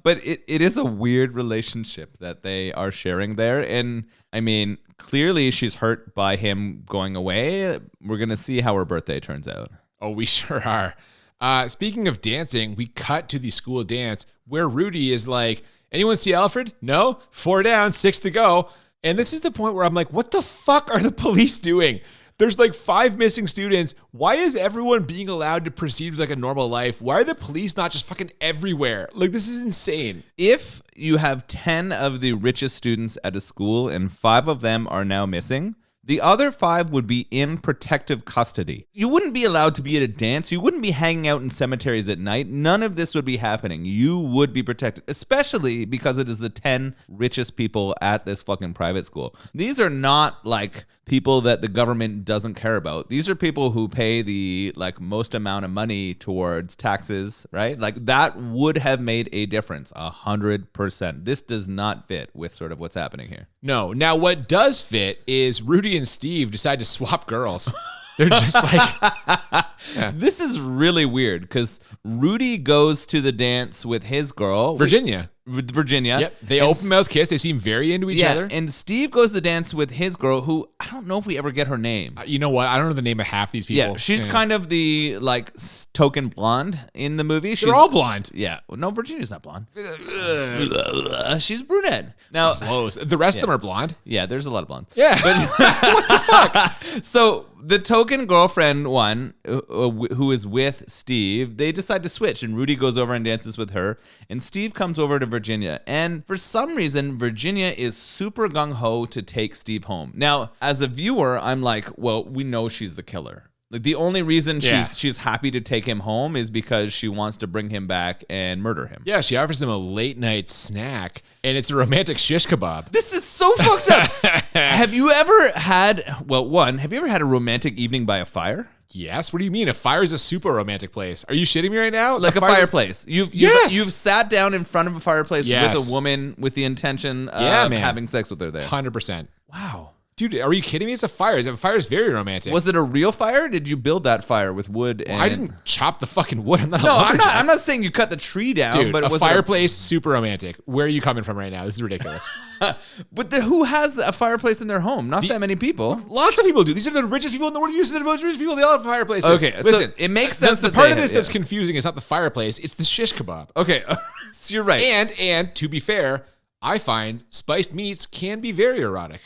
S2: But it is a weird relationship that they are sharing there. And I mean, clearly she's hurt by him going away. We're going to see how her birthday turns out.
S1: Oh, we sure are. Speaking of dancing, we cut to the school dance where Rudy is like, anyone see Alfred? No? 4 down, 6 to go. And this is the point where I'm like, what the fuck are the police doing? There's like 5 missing students. Why is everyone being allowed to proceed with like a normal life? Why are the police not just fucking everywhere? Like, this is insane.
S2: If you have 10 of the richest students at a school and 5 of them are now missing, the other 5 would be in protective custody. You wouldn't be allowed to be at a dance. You wouldn't be hanging out in cemeteries at night. None of this would be happening. You would be protected, especially because it is the 10 richest people at this fucking private school. These are not like people that the government doesn't care about. These are people who pay the like most amount of money towards taxes, right? Like that would have made a difference 100%. This does not fit with sort of what's happening here.
S1: No. Now, what does fit is Rudy and Steve decide to swap girls. They're just like... Yeah.
S2: This is really weird because Rudy goes to the dance with his girl.
S1: Virginia.
S2: Virginia.
S1: Yep. They open mouth kiss. They seem very into each other.
S2: And Steve goes to the dance with his girl, who I don't know if we ever get her name.
S1: You know what? I don't know the name of half these people.
S2: Yeah, she's kind of the like token blonde in the movie.
S1: They're all blonde.
S2: Yeah. No, Virginia's not blonde. She's brunette. Now,
S1: close. The rest of them are blonde.
S2: Yeah, there's a lot of blonde.
S1: Yeah. What the fuck?
S2: So the token girlfriend one, who is with Steve, they decide to switch, and Rudy goes over and dances with her, and Steve comes over to Virginia. And for some reason, Virginia is super gung-ho to take Steve home. Now, as a viewer, I'm like, well, we know she's the killer. Like the only reason
S1: Yeah.
S2: she's happy to take him home is because she wants to bring him back and murder him.
S1: Yeah, she offers him a late night snack, and it's a romantic shish kebab.
S2: This is so fucked up. Have you ever had a romantic evening by a fire?
S1: Yes. What do you mean? A fire is a super romantic place. Are you shitting me right now?
S2: Like a fireplace. You've sat down in front of a fireplace
S1: Yes.
S2: with a woman with the intention of having sex with her there.
S1: 100%.
S2: Wow.
S1: Dude, are you kidding me? It's a fire. A fire is very romantic.
S2: Was it a real fire? Or did you build that fire with wood?
S1: I didn't chop the fucking wood. I'm not a
S2: No,
S1: lumberjack.
S2: I'm not saying you cut the tree down,
S1: Dude,
S2: but
S1: a
S2: was
S1: fireplace, super romantic. Where are you coming from right now? This is ridiculous.
S2: But who has a fireplace in their home? Not that many people.
S1: Lots of people do. These are the richest people in the world. These are the most rich people. They all have fireplaces.
S2: Okay,
S1: listen.
S2: so it makes sense.
S1: The
S2: that
S1: part
S2: they
S1: of this
S2: have-
S1: that's confusing is not the fireplace. It's the shish kebab.
S2: Okay, so you're right.
S1: And to be fair, I find spiced meats can be very erotic.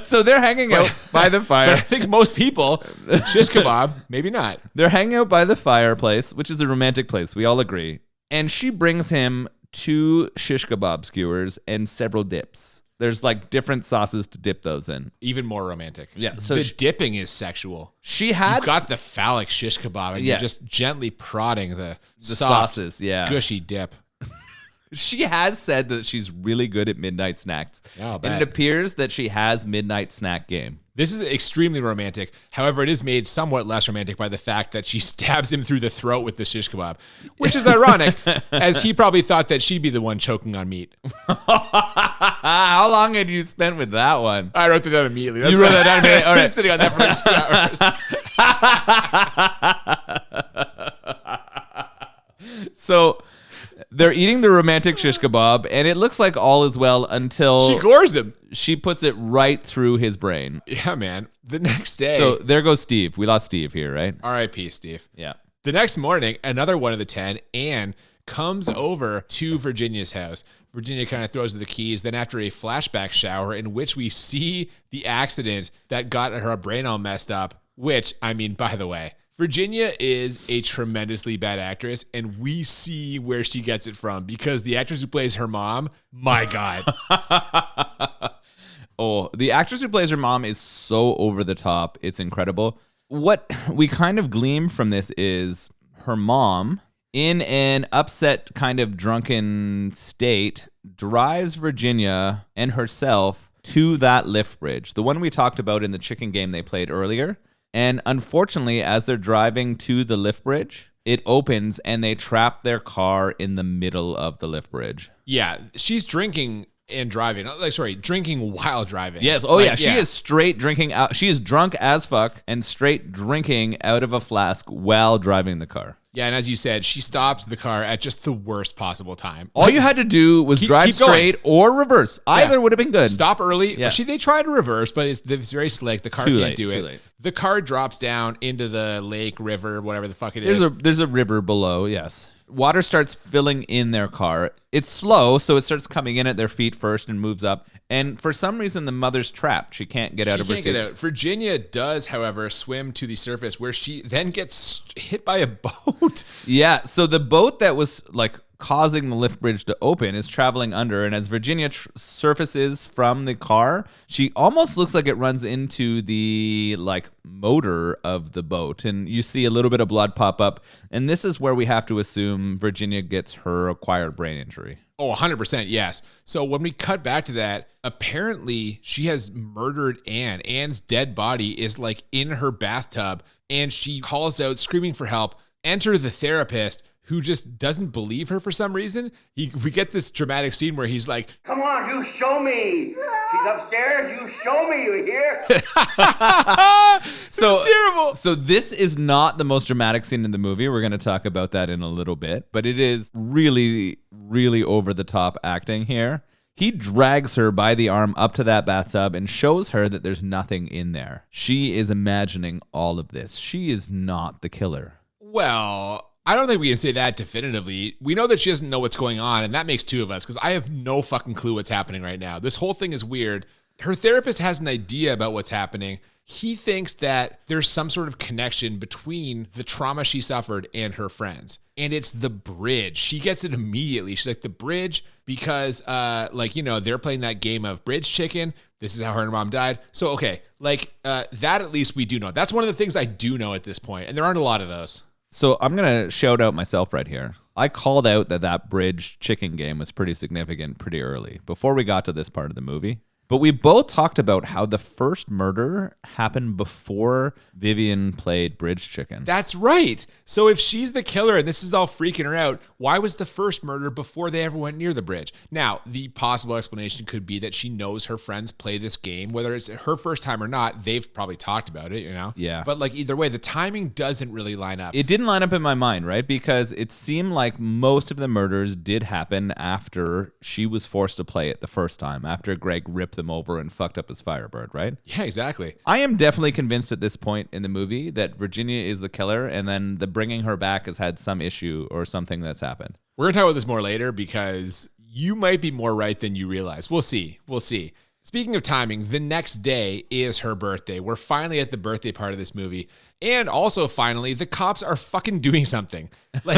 S2: So they're hanging out by the
S1: But
S2: fire.
S1: I think most people, shish kebab, maybe not.
S2: They're hanging out by the fireplace, which is a romantic place. We all agree. And she brings him 2 shish kebab skewers and several dips. There's like different sauces to dip those in.
S1: Even more romantic.
S2: Yeah,
S1: So
S2: so
S1: the
S2: she-
S1: dipping is sexual.
S2: She had
S1: You've got the phallic shish kebab, and
S2: Yeah.
S1: you're just gently prodding the soft,
S2: sauces, yeah.
S1: gushy dip.
S2: She has said that she's really good at midnight snacks.
S1: Yeah, I'll
S2: and
S1: bet.
S2: it appears that she has midnight snack game.
S1: This is extremely romantic. However, it is made somewhat less romantic by the fact that she stabs him through the throat with the shish kebab, which is ironic, as he probably thought that she'd be the one choking on meat.
S2: How long had you spent with that one?
S1: I wrote that down immediately. That's
S2: You wrote
S1: why
S2: that down immediately? All
S1: I've been
S2: right.
S1: sitting on that for 2 hours.
S2: So they're eating the romantic shish kebab, and it looks like all is well until
S1: She gores him.
S2: she puts it right through his brain.
S1: Yeah, man. The next day.
S2: So there goes Steve. We lost Steve here, right?
S1: R.I.P. Steve.
S2: Yeah.
S1: The next morning, another one of the 10, Anne, comes over to Virginia's house. Virginia kind of throws her the keys. Then after a flashback shower in which we see the accident that got her brain all messed up, which, I mean, by the way, Virginia is a tremendously bad actress, and we see where she gets it from because the actress who plays her mom, my God.
S2: Oh, the actress who plays her mom is so over the top. It's incredible. What we kind of glean from this is her mom, in an upset, kind of drunken state, drives Virginia and herself to that lift bridge, the one we talked about in the chicken game they played earlier. And unfortunately, as they're driving to the lift bridge, it opens and they trap their car in the middle of the lift bridge.
S1: Yeah, she's drinking and driving. Drinking while driving.
S2: Yes. Oh, yeah. She is straight drinking out. She is drunk as fuck and straight drinking out of a flask while driving the car.
S1: Yeah, and as you said, she stops the car at just the worst possible time.
S2: All you had to do was drive
S1: keep going.
S2: straight or reverse. Either would have been good.
S1: Stop early.
S2: Yeah.
S1: They tried to reverse, but it's very slick. The car
S2: Too
S1: can't
S2: late,
S1: do
S2: too
S1: it.
S2: late.
S1: The car drops down into the lake, river, whatever the fuck it is.
S2: There's a river below, yes. Water starts filling in their car. It's slow, so it starts coming in at their feet first and moves up. And for some reason, the mother's trapped. She can't get out of her
S1: She
S2: seat.
S1: can't get out. Virginia does, however, swim to the surface where she then gets hit by a boat.
S2: Yeah, so the boat that was like causing the lift bridge to open is traveling under, and as Virginia surfaces from the car, she almost looks like it runs into the like motor of the boat, and you see a little bit of blood pop up, and this is where we have to assume Virginia gets her acquired brain injury.
S1: Oh, 100%, yes. So when we cut back to that, apparently she has murdered Anne. Anne's dead body is like in her bathtub, and she calls out screaming for help. Enter the therapist, who just doesn't believe her for some reason. We get this dramatic scene where he's like,
S5: Come on, you show me. She's upstairs. You show me. You hear?
S2: So
S1: terrible.
S2: So this is not the most dramatic scene in the movie. We're going to talk about that in a little bit, but it is really, really over the top acting here. He drags her by the arm up to that bathtub and shows her that there's nothing in there. She is imagining all of this. She is not the killer.
S1: well, I don't think we can say that definitively. We know that she doesn't know what's going on, and that makes 2 of us, because I have no fucking clue what's happening right now. This whole thing is weird. Her therapist has an idea about what's happening. He thinks that there's some sort of connection between the trauma she suffered and her friends. And it's the bridge. She gets it immediately. She's like, the bridge, because they're playing that game of bridge chicken. This is how her mom died. So, okay, that at least we do know. That's one of the things I do know at this point, and there aren't a lot of those.
S2: So I'm going to shout out myself right here. I called out that bridge chicken game was pretty significant pretty early, before we got to this part of the movie. But we both talked about how the first murder happened before Vivian played bridge chicken.
S1: That's right. So if she's the killer and this is all freaking her out, why was the first murder before they ever went near the bridge? Now, the possible explanation could be that she knows her friends play this game. Whether it's her first time or not, they've probably talked about it,
S2: Yeah.
S1: But either way, the timing doesn't really line up.
S2: It didn't line up in my mind, right? Because it seemed like most of the murders did happen after she was forced to play it the first time, after Greg ripped them over and fucked up his Firebird, right?
S1: Yeah, exactly.
S2: I am definitely convinced at this point in the movie that Virginia is the killer, and then the bringing her back has had some issue or something that's happened.
S1: We're going to talk about this more later because you might be more right than you realize. We'll see. Speaking of timing, the next day is her birthday. We're finally at the birthday part of this movie. And also, finally, the cops are fucking doing something.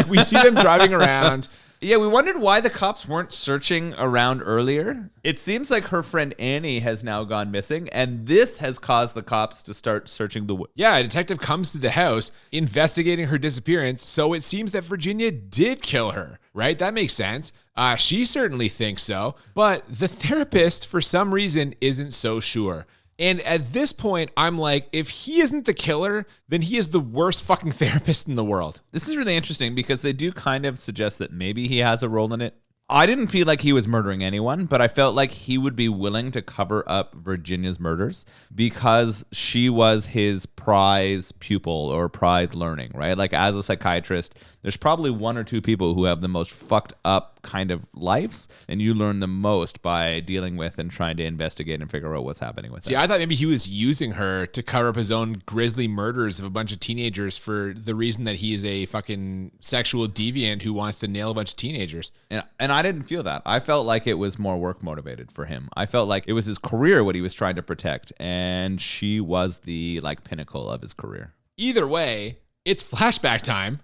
S1: We see them driving around.
S2: Yeah, we wondered why the cops weren't searching around earlier. It seems like her friend Annie has now gone missing, and this has caused the cops to start searching the woods.
S1: Yeah, a detective comes to the house investigating her disappearance, so it seems that Virginia did kill her, right? That makes sense. She certainly thinks so, but the therapist, for some reason, isn't so sure. And at this point, I'm like, if he isn't the killer, then he is the worst fucking therapist in the world.
S2: This is really interesting because they do kind of suggest that maybe he has a role in it. I didn't feel like he was murdering anyone, but I felt like he would be willing to cover up Virginia's murders because she was his prize pupil or prize learning, right? As a psychiatrist, there's probably one or two people who have the most fucked up kind of lives, and you learn the most by dealing with and trying to investigate and figure out what's happening with
S1: See,
S2: them.
S1: I thought maybe he was using her to cover up his own grisly murders of a bunch of teenagers for the reason that he is a fucking sexual deviant who wants to nail a bunch of teenagers.
S2: And I didn't feel that. I felt like it was more work motivated for him. I felt like it was his career what he was trying to protect, and she was the pinnacle of his career.
S1: Either way, it's flashback time.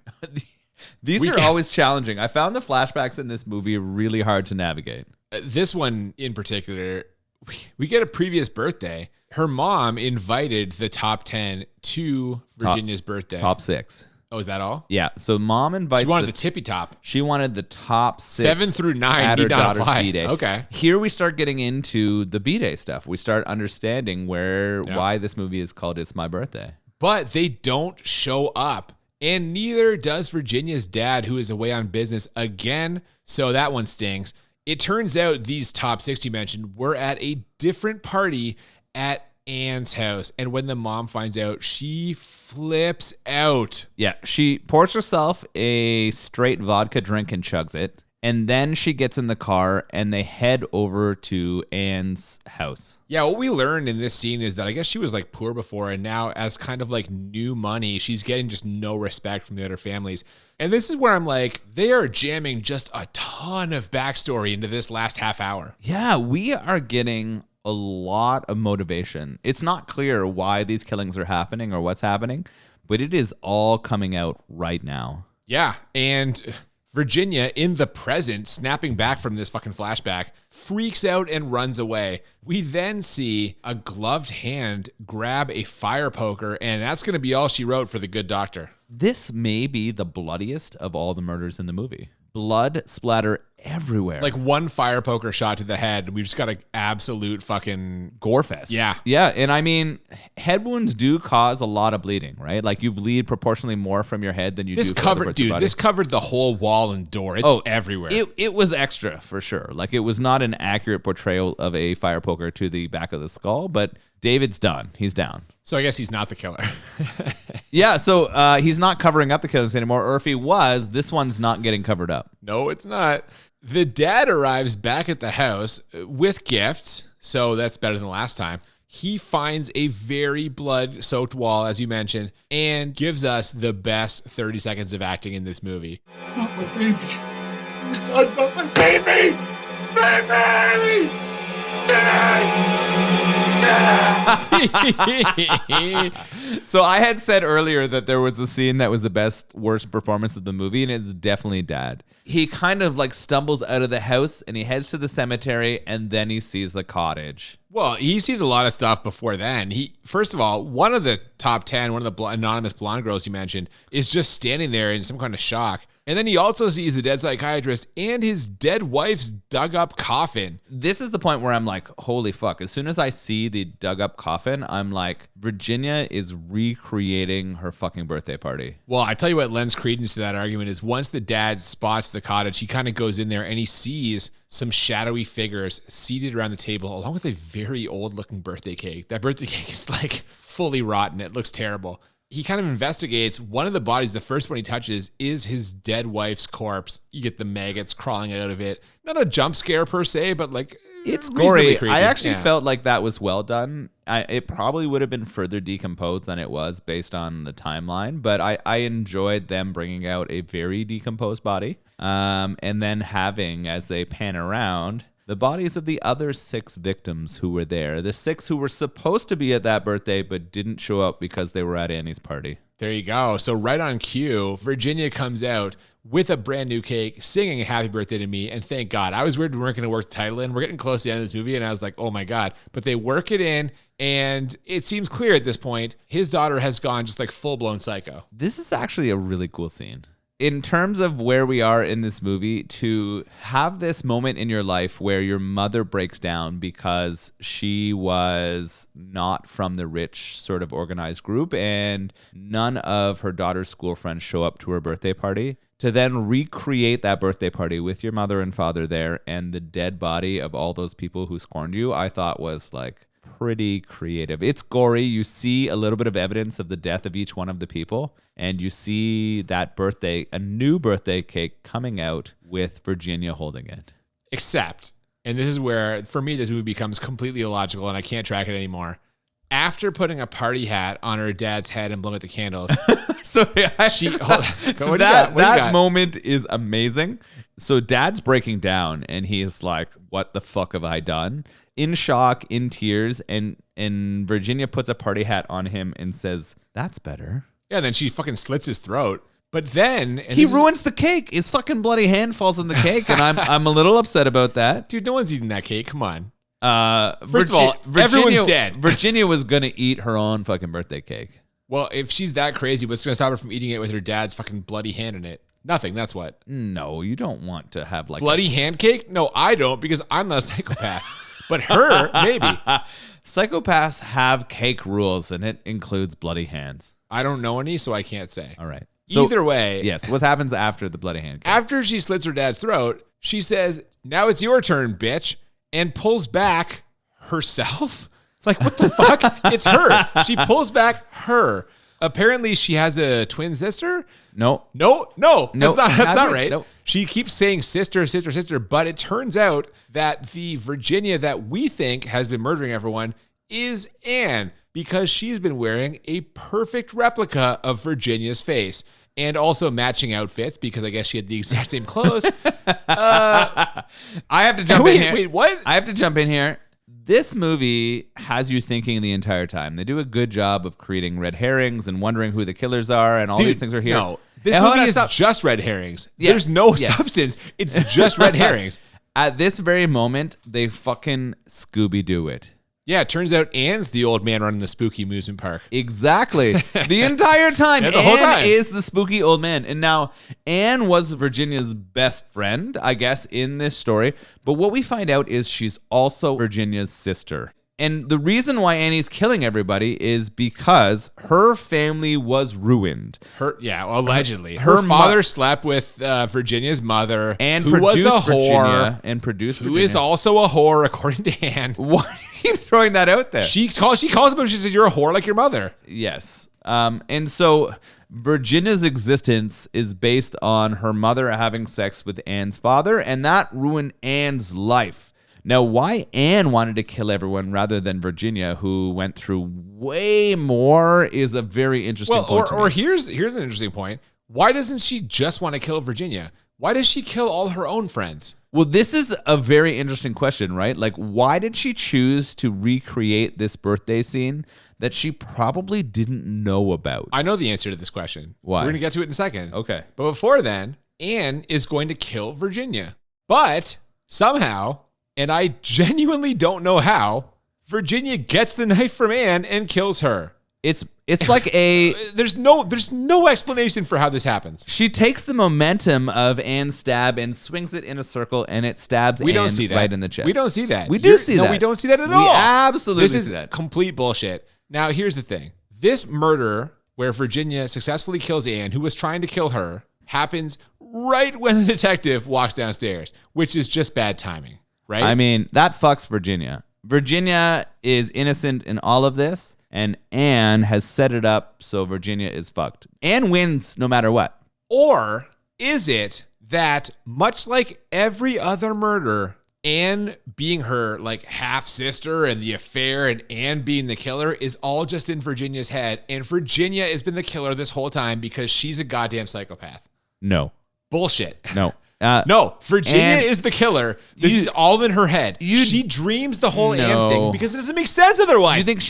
S2: These are always challenging. I found the flashbacks in this movie really hard to navigate.
S1: This one in particular, we get a previous birthday. Her mom invited the top 10 to Virginia's birthday.
S2: Top 6.
S1: Oh, is that all?
S2: Yeah. So mom invites.
S1: She wanted the tippy top.
S2: She wanted the top 6.
S1: 7 through 9
S2: at
S1: need
S2: her
S1: not
S2: daughter's
S1: apply.
S2: B-Day.
S1: Okay.
S2: Here we start getting into the B-Day stuff. We start understanding why this movie is called It's My Birthday.
S1: But they don't show up. And neither does Virginia's dad, who is away on business again. So that one stings. It turns out these top 6 you mentioned were at a different party at Anne's house. And when the mom finds out, she flips out.
S2: Yeah, she pours herself a straight vodka drink and chugs it. And then she gets in the car and they head over to Anne's house.
S1: Yeah, what we learned in this scene is that I guess she was poor before, and now as kind of new money, she's getting just no respect from the other families. And this is where I'm like, they are jamming just a ton of backstory into this last half hour.
S2: Yeah, we are getting a lot of motivation. It's not clear why these killings are happening or what's happening, but it is all coming out right now.
S1: Yeah, and Virginia, in the present, snapping back from this fucking flashback, freaks out and runs away. We then see a gloved hand grab a fire poker, and that's going to be all she wrote for the good doctor.
S2: This may be the bloodiest of all the murders in the movie. Blood splatter everywhere.
S1: One fire poker shot to the head. We've just got an absolute fucking
S2: gore fest.
S1: Yeah.
S2: Yeah. And I mean, head wounds do cause a lot of bleeding, right? You bleed proportionally more from your head than you do from other parts of your body.
S1: This covered the whole wall and door. It's everywhere.
S2: It was extra for sure. It was not an accurate portrayal of a fire poker to the back of the skull, but David's done. He's down.
S1: So I guess he's not the killer.
S2: Yeah, so he's not covering up the killings anymore, or if he was, this one's not getting covered up.
S1: No, it's not. The dad arrives back at the house with gifts, so that's better than last time. He finds a very blood-soaked wall, as you mentioned, and gives us the best 30 seconds of acting in this movie.
S5: Not my baby. Please, God, not my baby! Baby! Baby!
S2: So I had said earlier that there was a scene that was the worst performance of the movie, and it's definitely Dad. He kind of like stumbles out of the house and he heads to the cemetery, and then he sees the cottage.
S1: Well, he sees a lot of stuff before then. First of all, one of the top 10, one of the anonymous blonde girls you mentioned, is just standing there in some kind of shock. And then he also sees the dead psychiatrist and his dead wife's dug up coffin.
S2: This is the point where I'm like, holy fuck. As soon as I see the dug up coffin, I'm like, Virginia is recreating her fucking birthday party.
S1: Well, I tell you what lends credence to that argument is once the dad spots the cottage, he kind of goes in there and he sees some shadowy figures seated around the table along with a very old looking birthday cake. That birthday cake is like fully rotten. It looks terrible. He kind of investigates one of the bodies. The first one he touches is his dead wife's corpse. You get the maggots crawling out of it. Not a jump scare per se, but like
S2: it's gory.
S1: Creepy.
S2: I actually felt like that was well done. It probably would have been further decomposed than it was based on the timeline, but I enjoyed them bringing out a very decomposed body and then having, as they pan around, the bodies of the other 6 victims who were there. The 6 who were supposed to be at that birthday but didn't show up because they were at Annie's party.
S1: There you go. So right on cue, Virginia comes out with a brand new cake, singing Happy Birthday to Me, and thank God. I was worried we weren't going to work the title in. We're getting close to the end of this movie, and I was like, oh my God. But they work it in, and it seems clear at this point, his daughter has gone just like full-blown psycho.
S2: This is actually a really cool scene. In terms of where we are in this movie, to have this moment in your life where your mother breaks down because she was not from the rich sort of organized group and none of her daughter's school friends show up to her birthday party, to then recreate that birthday party with your mother and father there and the dead body of all those people who scorned you, I thought was like pretty creative. It's gory. You see a little bit of evidence of the death of each one of the people, and you see that a new birthday cake coming out with Virginia holding it.
S1: Except, and this is where, for me, this movie becomes completely illogical and I can't track it anymore. After putting a party hat on her dad's head and blowing out the candles,
S2: that moment is amazing. So Dad's breaking down and he's like, what the fuck have I done? In shock, in tears, and Virginia puts a party hat on him and says, that's better.
S1: Yeah, then she fucking slits his throat. But then
S2: he ruins the cake. His fucking bloody hand falls on the cake, and I'm a little upset about that.
S1: Dude, no one's eating that cake. Come on.
S2: First of all,
S1: everyone's dead.
S2: Virginia was gonna eat her own fucking birthday cake.
S1: Well, if she's that crazy, what's gonna stop her from eating it with her dad's fucking bloody hand in it? Nothing. That's what.
S2: No, you don't want to have like
S1: bloody hand cake. No, I don't, because I'm not a psychopath. But her, maybe.
S2: Psychopaths have cake rules, and it includes bloody hands.
S1: I don't know any, so I can't say.
S2: All right.
S1: So, either way.
S2: Yes. What happens after the bloody hand cake?
S1: After she slits her dad's throat, she says, now it's your turn, bitch, and pulls back herself. Like, what the fuck? It's her. She pulls back her. Apparently, she has a twin sister.
S2: No.
S1: That's not right.
S2: Nope.
S1: She keeps saying sister, sister, sister, but it turns out that the Virginia that we think has been murdering everyone is Anne, because she's been wearing a perfect replica of Virginia's face and also matching outfits, because I guess she had the exact same clothes.
S2: I have to jump in here.
S1: Wait, what?
S2: I have to jump in here. This movie has you thinking the entire time. They do a good job of creating red herrings and wondering who the killers are, and all these things are here.
S1: No, this movie is just red herrings. Yeah. There's no substance. It's just red herrings.
S2: At this very moment, they fucking Scooby-Doo it.
S1: Yeah, it turns out Anne's the old man running the spooky amusement park.
S2: Exactly. The entire time,
S1: yeah, the whole time.
S2: is the spooky old man. And now, Anne was Virginia's best friend, I guess, in this story. But what we find out is she's also Virginia's sister. And the reason why Annie's killing everybody is because her family was ruined.
S1: Allegedly. Her father slept with Virginia's mother,
S2: and
S1: who was a whore,
S2: who
S1: is also a whore, according to Anne.
S2: What? Keep throwing that out there.
S1: She calls him. She says, "You're a whore like your mother."
S2: Yes. And so Virginia's existence is based on her mother having sex with Anne's father, and that ruined Anne's life. Now, why Anne wanted to kill everyone rather than Virginia, who went through way more, is a very interesting point.
S1: Or here's an interesting point. Why doesn't she just want to kill Virginia? Why does she kill all her own friends?
S2: Well, this is a very interesting question, right? Like, why did she choose to recreate this birthday scene that she probably didn't know about?
S1: I know the answer to this question.
S2: Why?
S1: We're going to get to it in a second.
S2: Okay.
S1: But before then, Anne is going to kill Virginia. But somehow, and I genuinely don't know how, Virginia gets the knife from Anne and kills her.
S2: It's like
S1: there's no explanation for how this happens.
S2: She takes the momentum of Anne's stab and swings it in a circle, and it stabs
S1: We
S2: Anne
S1: don't see that.
S2: right in the chest.
S1: We don't see that.
S2: We do see that.
S1: No, we don't see that at
S2: We
S1: all.
S2: absolutely
S1: see
S2: see that.
S1: Complete bullshit. Now, here's the thing. This murder, where Virginia successfully kills Anne, who was trying to kill her, happens right when the detective walks downstairs, which is just bad timing, right?
S2: I mean, that fucks Virginia. Virginia is innocent in all of this, and Anne has set it up so Virginia is fucked. Anne wins no matter what.
S1: Or is it that, much like every other murder, Anne being her like half sister and the affair and Anne being the killer is all just in Virginia's head, and Virginia has been the killer this whole time because she's a goddamn psychopath?
S2: No.
S1: Bullshit.
S2: No.
S1: No, Virginia
S2: Anne-
S1: is the killer. This is all in her head. She dreams the whole Anne
S2: No.
S1: thing because it doesn't make sense otherwise.
S2: You think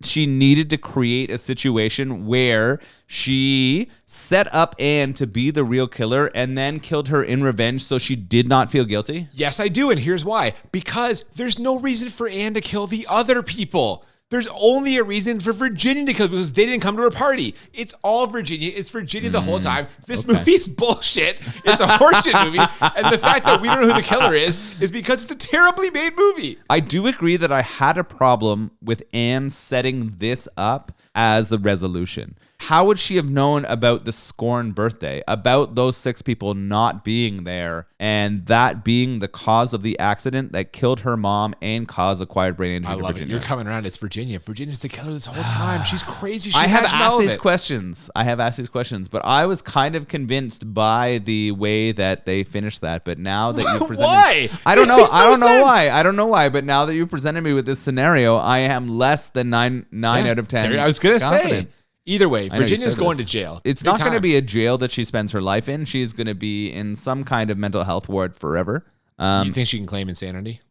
S2: she needed to create a situation where she set up Anne to be the real killer and then killed her in revenge so she did not feel guilty?
S1: Yes, I do, and here's why. Because there's no reason for Anne to kill the other people. There's only a reason for Virginia to kill because they didn't come to her party. It's all Virginia. It's Virginia the whole time. This movie is bullshit. It's a horseshit movie. And the fact that we don't know who the killer is because it's a terribly made movie.
S2: I do agree that I had a problem with Anne setting this up as the resolution. How would she have known about the Scorn birthday, about those 6 people not being there, and that being the cause of the accident that killed her mom and caused acquired brain injury
S1: I
S2: to
S1: love it.
S2: Virginia?
S1: You're coming around. It's Virginia. Virginia's the killer this whole time. She's crazy. She
S2: I have
S1: imagined all
S2: asked
S1: of
S2: these
S1: it.
S2: questions. But I was kind of convinced by the way that they finished that. But now that you presented,
S1: Why?
S2: I don't know.
S1: It makes
S2: I
S1: no
S2: don't know
S1: sense.
S2: why. I don't know why. But now that you presented me with this scenario, I am less than 9 out of 10.
S1: I was gonna
S2: confident.
S1: say. Either way,
S2: I know you
S1: Virginia's
S2: said
S1: going
S2: this.
S1: to jail.
S2: It's
S1: Big
S2: not going to
S1: time.
S2: be a jail that she spends her life in. She's going to be in some kind of mental health ward forever.
S1: You think she can claim insanity?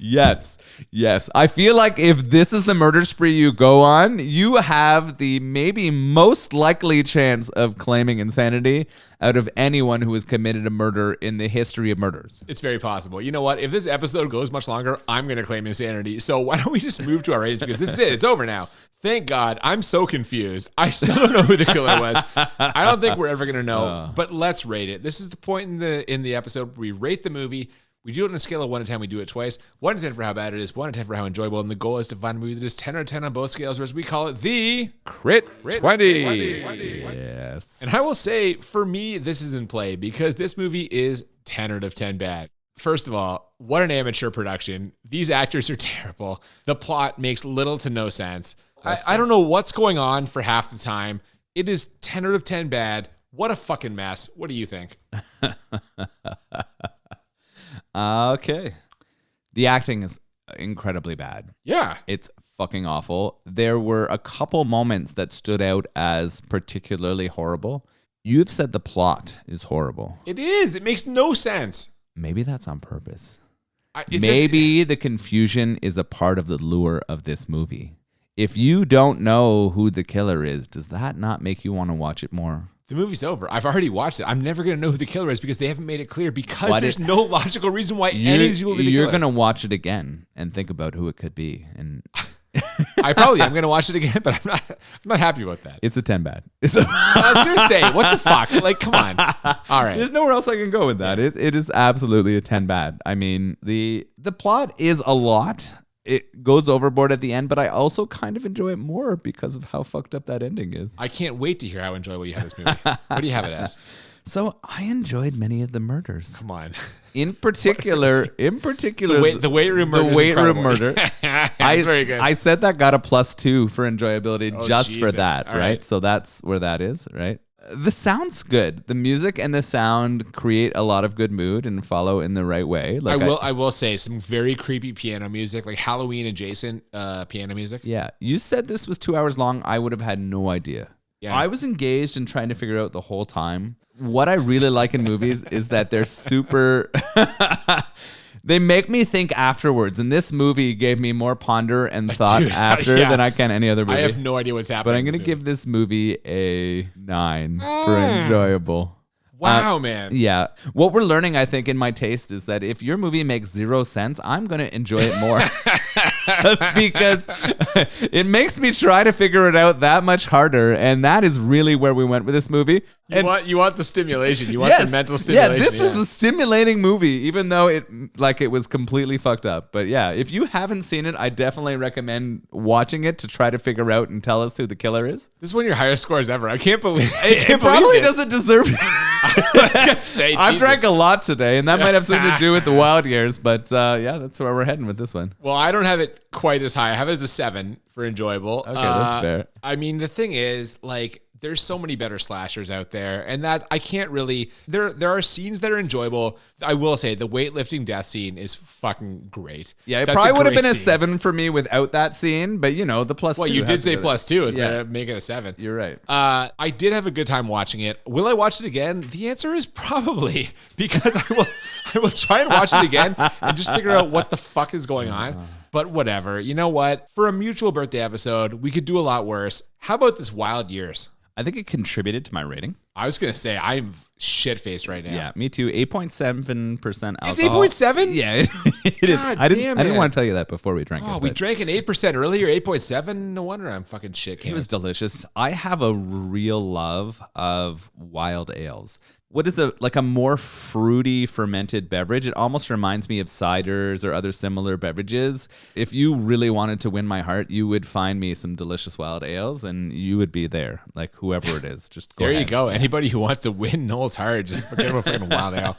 S2: Yes. I feel like if this is the murder spree you go on, you have the maybe most likely chance of claiming insanity out of anyone who has committed a murder in the history of murders.
S1: It's very possible. You know what? If this episode goes much longer, I'm going to claim insanity. So why don't we just move to our ratings? Because this is it. It's over now. Thank God. I'm so confused. I still don't know who the killer was. I don't think we're ever going to know. But let's rate it. This is the point in the episode where we rate the movie. We do it on a scale of 1 to 10. We do it twice. 1 to 10 for how bad it is. 1 to 10 for how enjoyable. And the goal is to find a movie that is 10 out of 10 on both scales, or as we call it, the Crit 20.
S2: Yes.
S1: And I will say, for me, this is in play because this movie is 10 out of 10 bad. First of all, what an amateur production. These actors are terrible. The plot makes little to no sense. I don't know what's going on for half the time. It is 10 out of 10 bad. What a fucking mess. What do you think?
S2: Okay. The acting is incredibly bad.
S1: Yeah.
S2: It's fucking awful. There were a couple moments that stood out as particularly horrible. You've said the plot is horrible.
S1: It is. It makes no sense.
S2: Maybe that's on purpose.
S1: It
S2: Maybe the confusion is a part of the lure of this movie. If you don't know who the killer is, does that not make you want to watch it more?
S1: The movie's over. I've already watched it. I'm never going to know who the killer is because they haven't made it clear because
S2: But
S1: there's no logical reason why any of these people will be the
S2: You're
S1: killer.
S2: going to watch it again and think about who it could be. And
S1: I'm going to watch it again, but I'm not happy about that.
S2: it's a 10 bad.
S1: I was going to say, what the fuck? Like, come on. All right.
S2: There's nowhere else I can go with that. It is absolutely a 10 bad. I mean, the plot is a lot. It goes overboard at the end, but I also kind of enjoy it more because of how fucked up that ending is.
S1: I can't wait to hear how enjoyable you have this movie. What do you have it as?
S2: So I enjoyed many of the murders.
S1: Come on.
S2: In particular,
S1: The weight room murder.
S2: The weight room murder.
S1: That's very good.
S2: I said that got a +2 for enjoyability just
S1: Jesus.
S2: for that,
S1: All
S2: right?
S1: right.
S2: So that's where that is, right? The sound's good. The music and the sound create a lot of good mood and follow in the right way. Like
S1: I will say some very creepy piano music, like Halloween adjacent piano music.
S2: Yeah, you said this was 2 hours long. I would have had no idea.
S1: Yeah.
S2: I was engaged in trying to figure out the whole time. What I really like in movies is that they're super... They make me think afterwards, and this movie gave me more ponder and thought after than I can any other movie.
S1: I have no idea what's happening.
S2: But I'm going to give this movie a 9 for enjoyable.
S1: Wow, man.
S2: Yeah. What we're learning, I think, in my taste is that if your movie makes 0 sense, I'm going to enjoy it more. Because it makes me try to figure it out that much harder. And that is really where we went with this movie.
S1: You want the stimulation. You want the mental stimulation.
S2: Yeah, this was a stimulating movie, even though it was completely fucked up. But yeah, if you haven't seen it, I definitely recommend watching it to try to figure out and tell us who the killer is.
S1: This is one of your highest scores ever. I can't believe
S2: it. Probably doesn't deserve it. I've drank a lot today, and that might have something to do with the wild years. But yeah, that's where we're heading with this one.
S1: Well, I don't have it quite as high. I have it as a 7 for enjoyable.
S2: Okay, that's fair.
S1: I mean, the thing is, like, there's so many better slashers out there, and that I can't really. There are scenes that are enjoyable. I will say the weightlifting death scene is fucking great.
S2: Yeah, it probably would have been a 7 for me without that scene, but the plus.
S1: Well,
S2: 2
S1: you did say plus 2 is that make it a 7.
S2: You're right.
S1: I did have a good time watching it. Will I watch it again? The answer is probably, because I will try and watch it again and just figure out what the fuck is going on. But whatever. You know what? For a mutual birthday episode, we could do a lot worse. How about this Wild Years?
S2: I think it contributed to my rating.
S1: I was going to say, I'm shit-faced right now.
S2: Yeah, me too. 8.7% alcohol.
S1: It's 8.7?
S2: Yeah, it is. I didn't want to tell you that before we drank it.
S1: Oh, we drank an 8% earlier, 8.7? No wonder I'm fucking shit.
S2: It was delicious. I have a real love of wild ales. What is a more fruity fermented beverage? It almost reminds me of ciders or other similar beverages. If you really wanted to win my heart, you would find me some delicious wild ales, and you would be there. Like whoever it is, just go
S1: there
S2: ahead.
S1: You go. Anybody who wants to win Noel's heart, just forget about fucking wild ale.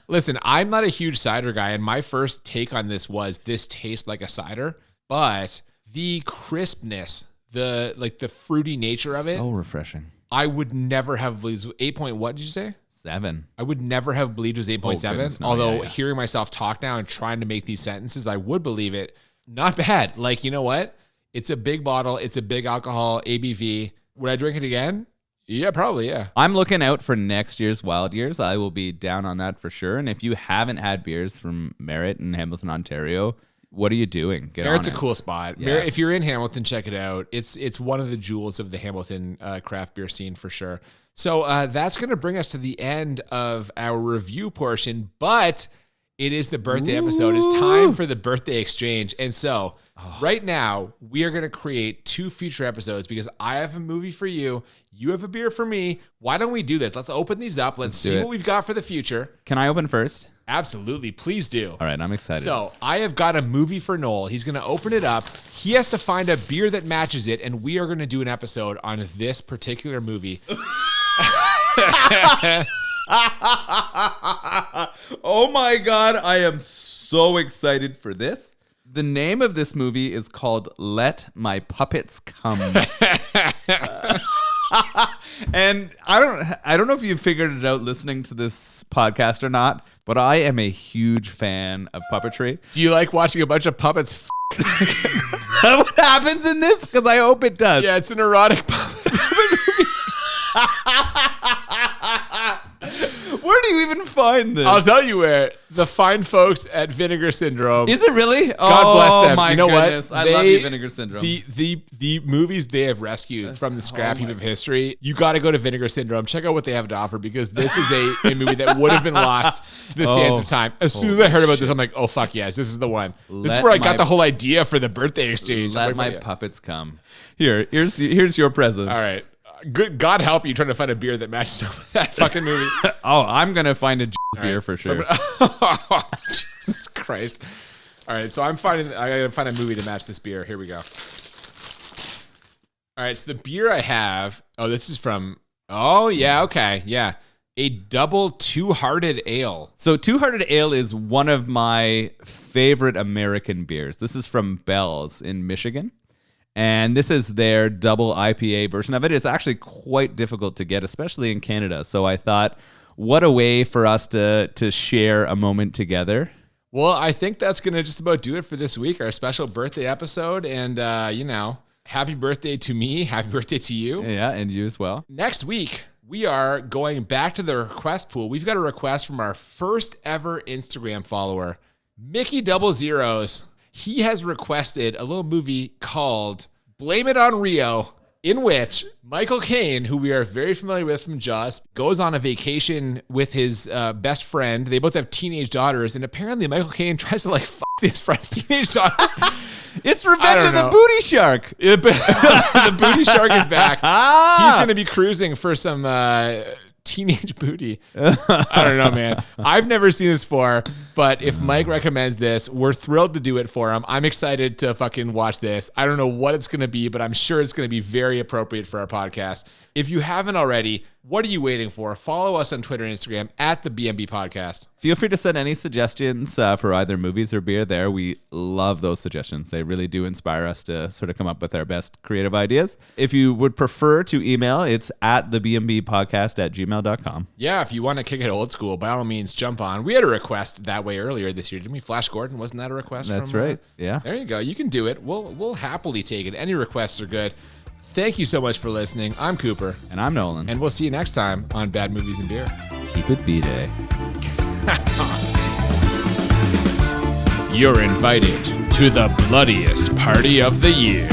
S1: Listen, I'm not a huge cider guy, and my first take on this was this tastes like a cider, but the crispness, the fruity nature of it,
S2: so refreshing.
S1: I would never have believed. 8 what did you say?
S2: 7.
S1: I would never have believed it was 8.7.
S2: No,
S1: although hearing myself talk now and trying to make these sentences, I would believe it. Not bad. Like, you know what? It's a big bottle. It's a big alcohol ABV. Would I drink it again? Yeah, probably. Yeah.
S2: I'm looking out for next year's Wild Years. I will be down on that for sure. And if you haven't had beers from Merit in Hamilton, Ontario, what are you doing?
S1: Merit's a cool spot.
S2: Yeah.
S1: Merit, if you're in Hamilton, check it out. It's one of the jewels of the Hamilton craft beer scene for sure. So that's going to bring us to the end of our review portion, but it is the birthday episode. It's time for the birthday exchange. And so right now, we are going to create 2 future episodes because I have a movie for you. You have a beer for me. Why don't we do this? Let's open these up. Let's see what we've got for the future.
S2: Can I open first?
S1: Absolutely. Please do.
S2: All right. I'm excited.
S1: So I have got a movie for Noel. He's going to open it up. He has to find a beer that matches it. And we are going to do an episode on this particular movie.
S2: Oh my God. I am so excited for this. The name of this movie is called Let My Puppets Come. And I don't know if you figured it out listening to this podcast or not, but I am a huge fan of puppetry.
S1: Do you like watching a bunch of puppets?
S2: What happens in this? Because I hope it does.
S1: Yeah, it's an erotic puppet movie.
S2: Where do you even find this?
S1: I'll tell you where. The fine folks at Vinegar Syndrome.
S2: Is it really?
S1: God bless them.
S2: My
S1: you know
S2: goodness.
S1: what?
S2: I love you, Vinegar Syndrome.
S1: The movies they have rescued from the scrap heap of history, you got to go to Vinegar Syndrome. Check out what they have to offer because this is a movie that would have been lost to the sands of time. As soon as I heard about this, I'm like, oh, fuck yes, this is the one. This is where I got the whole idea for the birthday exchange.
S2: Let my puppets come. Here's your present.
S1: All right. Good God help you trying to find a beer that matches up with that fucking movie.
S2: Oh, I'm going to find a beer for sure.
S1: Oh, Jesus Christ. All right, so I gotta find a movie to match this beer. Here we go. All right, so the beer I have, this is from, a double Two-Hearted Ale.
S2: So Two-Hearted Ale is one of my favorite American beers. This is from Bell's in Michigan. And this is their double IPA version of it. It's actually quite difficult to get, especially in Canada. So I thought, what a way for us to share a moment together.
S1: Well, I think that's going to just about do it for this week, our special birthday episode. And, Happy birthday to me. Happy birthday to you.
S2: Yeah, and you as well.
S1: Next week, we are going back to the request pool. We've got a request from our first ever Instagram follower, Mickey Double Zeros. He has requested a little movie called Blame It on Rio, in which Michael Caine, who we are very familiar with from Jaws, goes on a vacation with his best friend. They both have teenage daughters, and apparently Michael Caine tries to fuck his friend's teenage daughter.
S2: It's Revenge of the Booty Shark.
S1: The booty shark is back. He's going to be cruising for some teenage booty. I don't know, man. I've never seen this before, but if Mike recommends this, we're thrilled to do it for him. I'm excited to fucking watch this. I don't know what it's going to be, but I'm sure it's going to be very appropriate for our podcast. If you haven't already, what are you waiting for? Follow us on Twitter and Instagram at the BMB Podcast.
S2: Feel free to send any suggestions for either movies or beer there. We love those suggestions. They really do inspire us to sort of come up with our best creative ideas. If you would prefer to email, it's at thebmbpodcast@gmail.com.
S1: Yeah, if you want to kick it old school, by all means, jump on. We had a request that way earlier this year, didn't we? Flash Gordon, wasn't that a request?
S2: That's right. Yeah.
S1: There you go. You can do it. We'll happily take it. Any requests are good. Thank you so much for listening. I'm Cooper.
S2: And I'm Nolan.
S1: And we'll see you next time on Bad Movies and Beer.
S2: Keep it B-Day.
S1: You're invited to the bloodiest party of the year.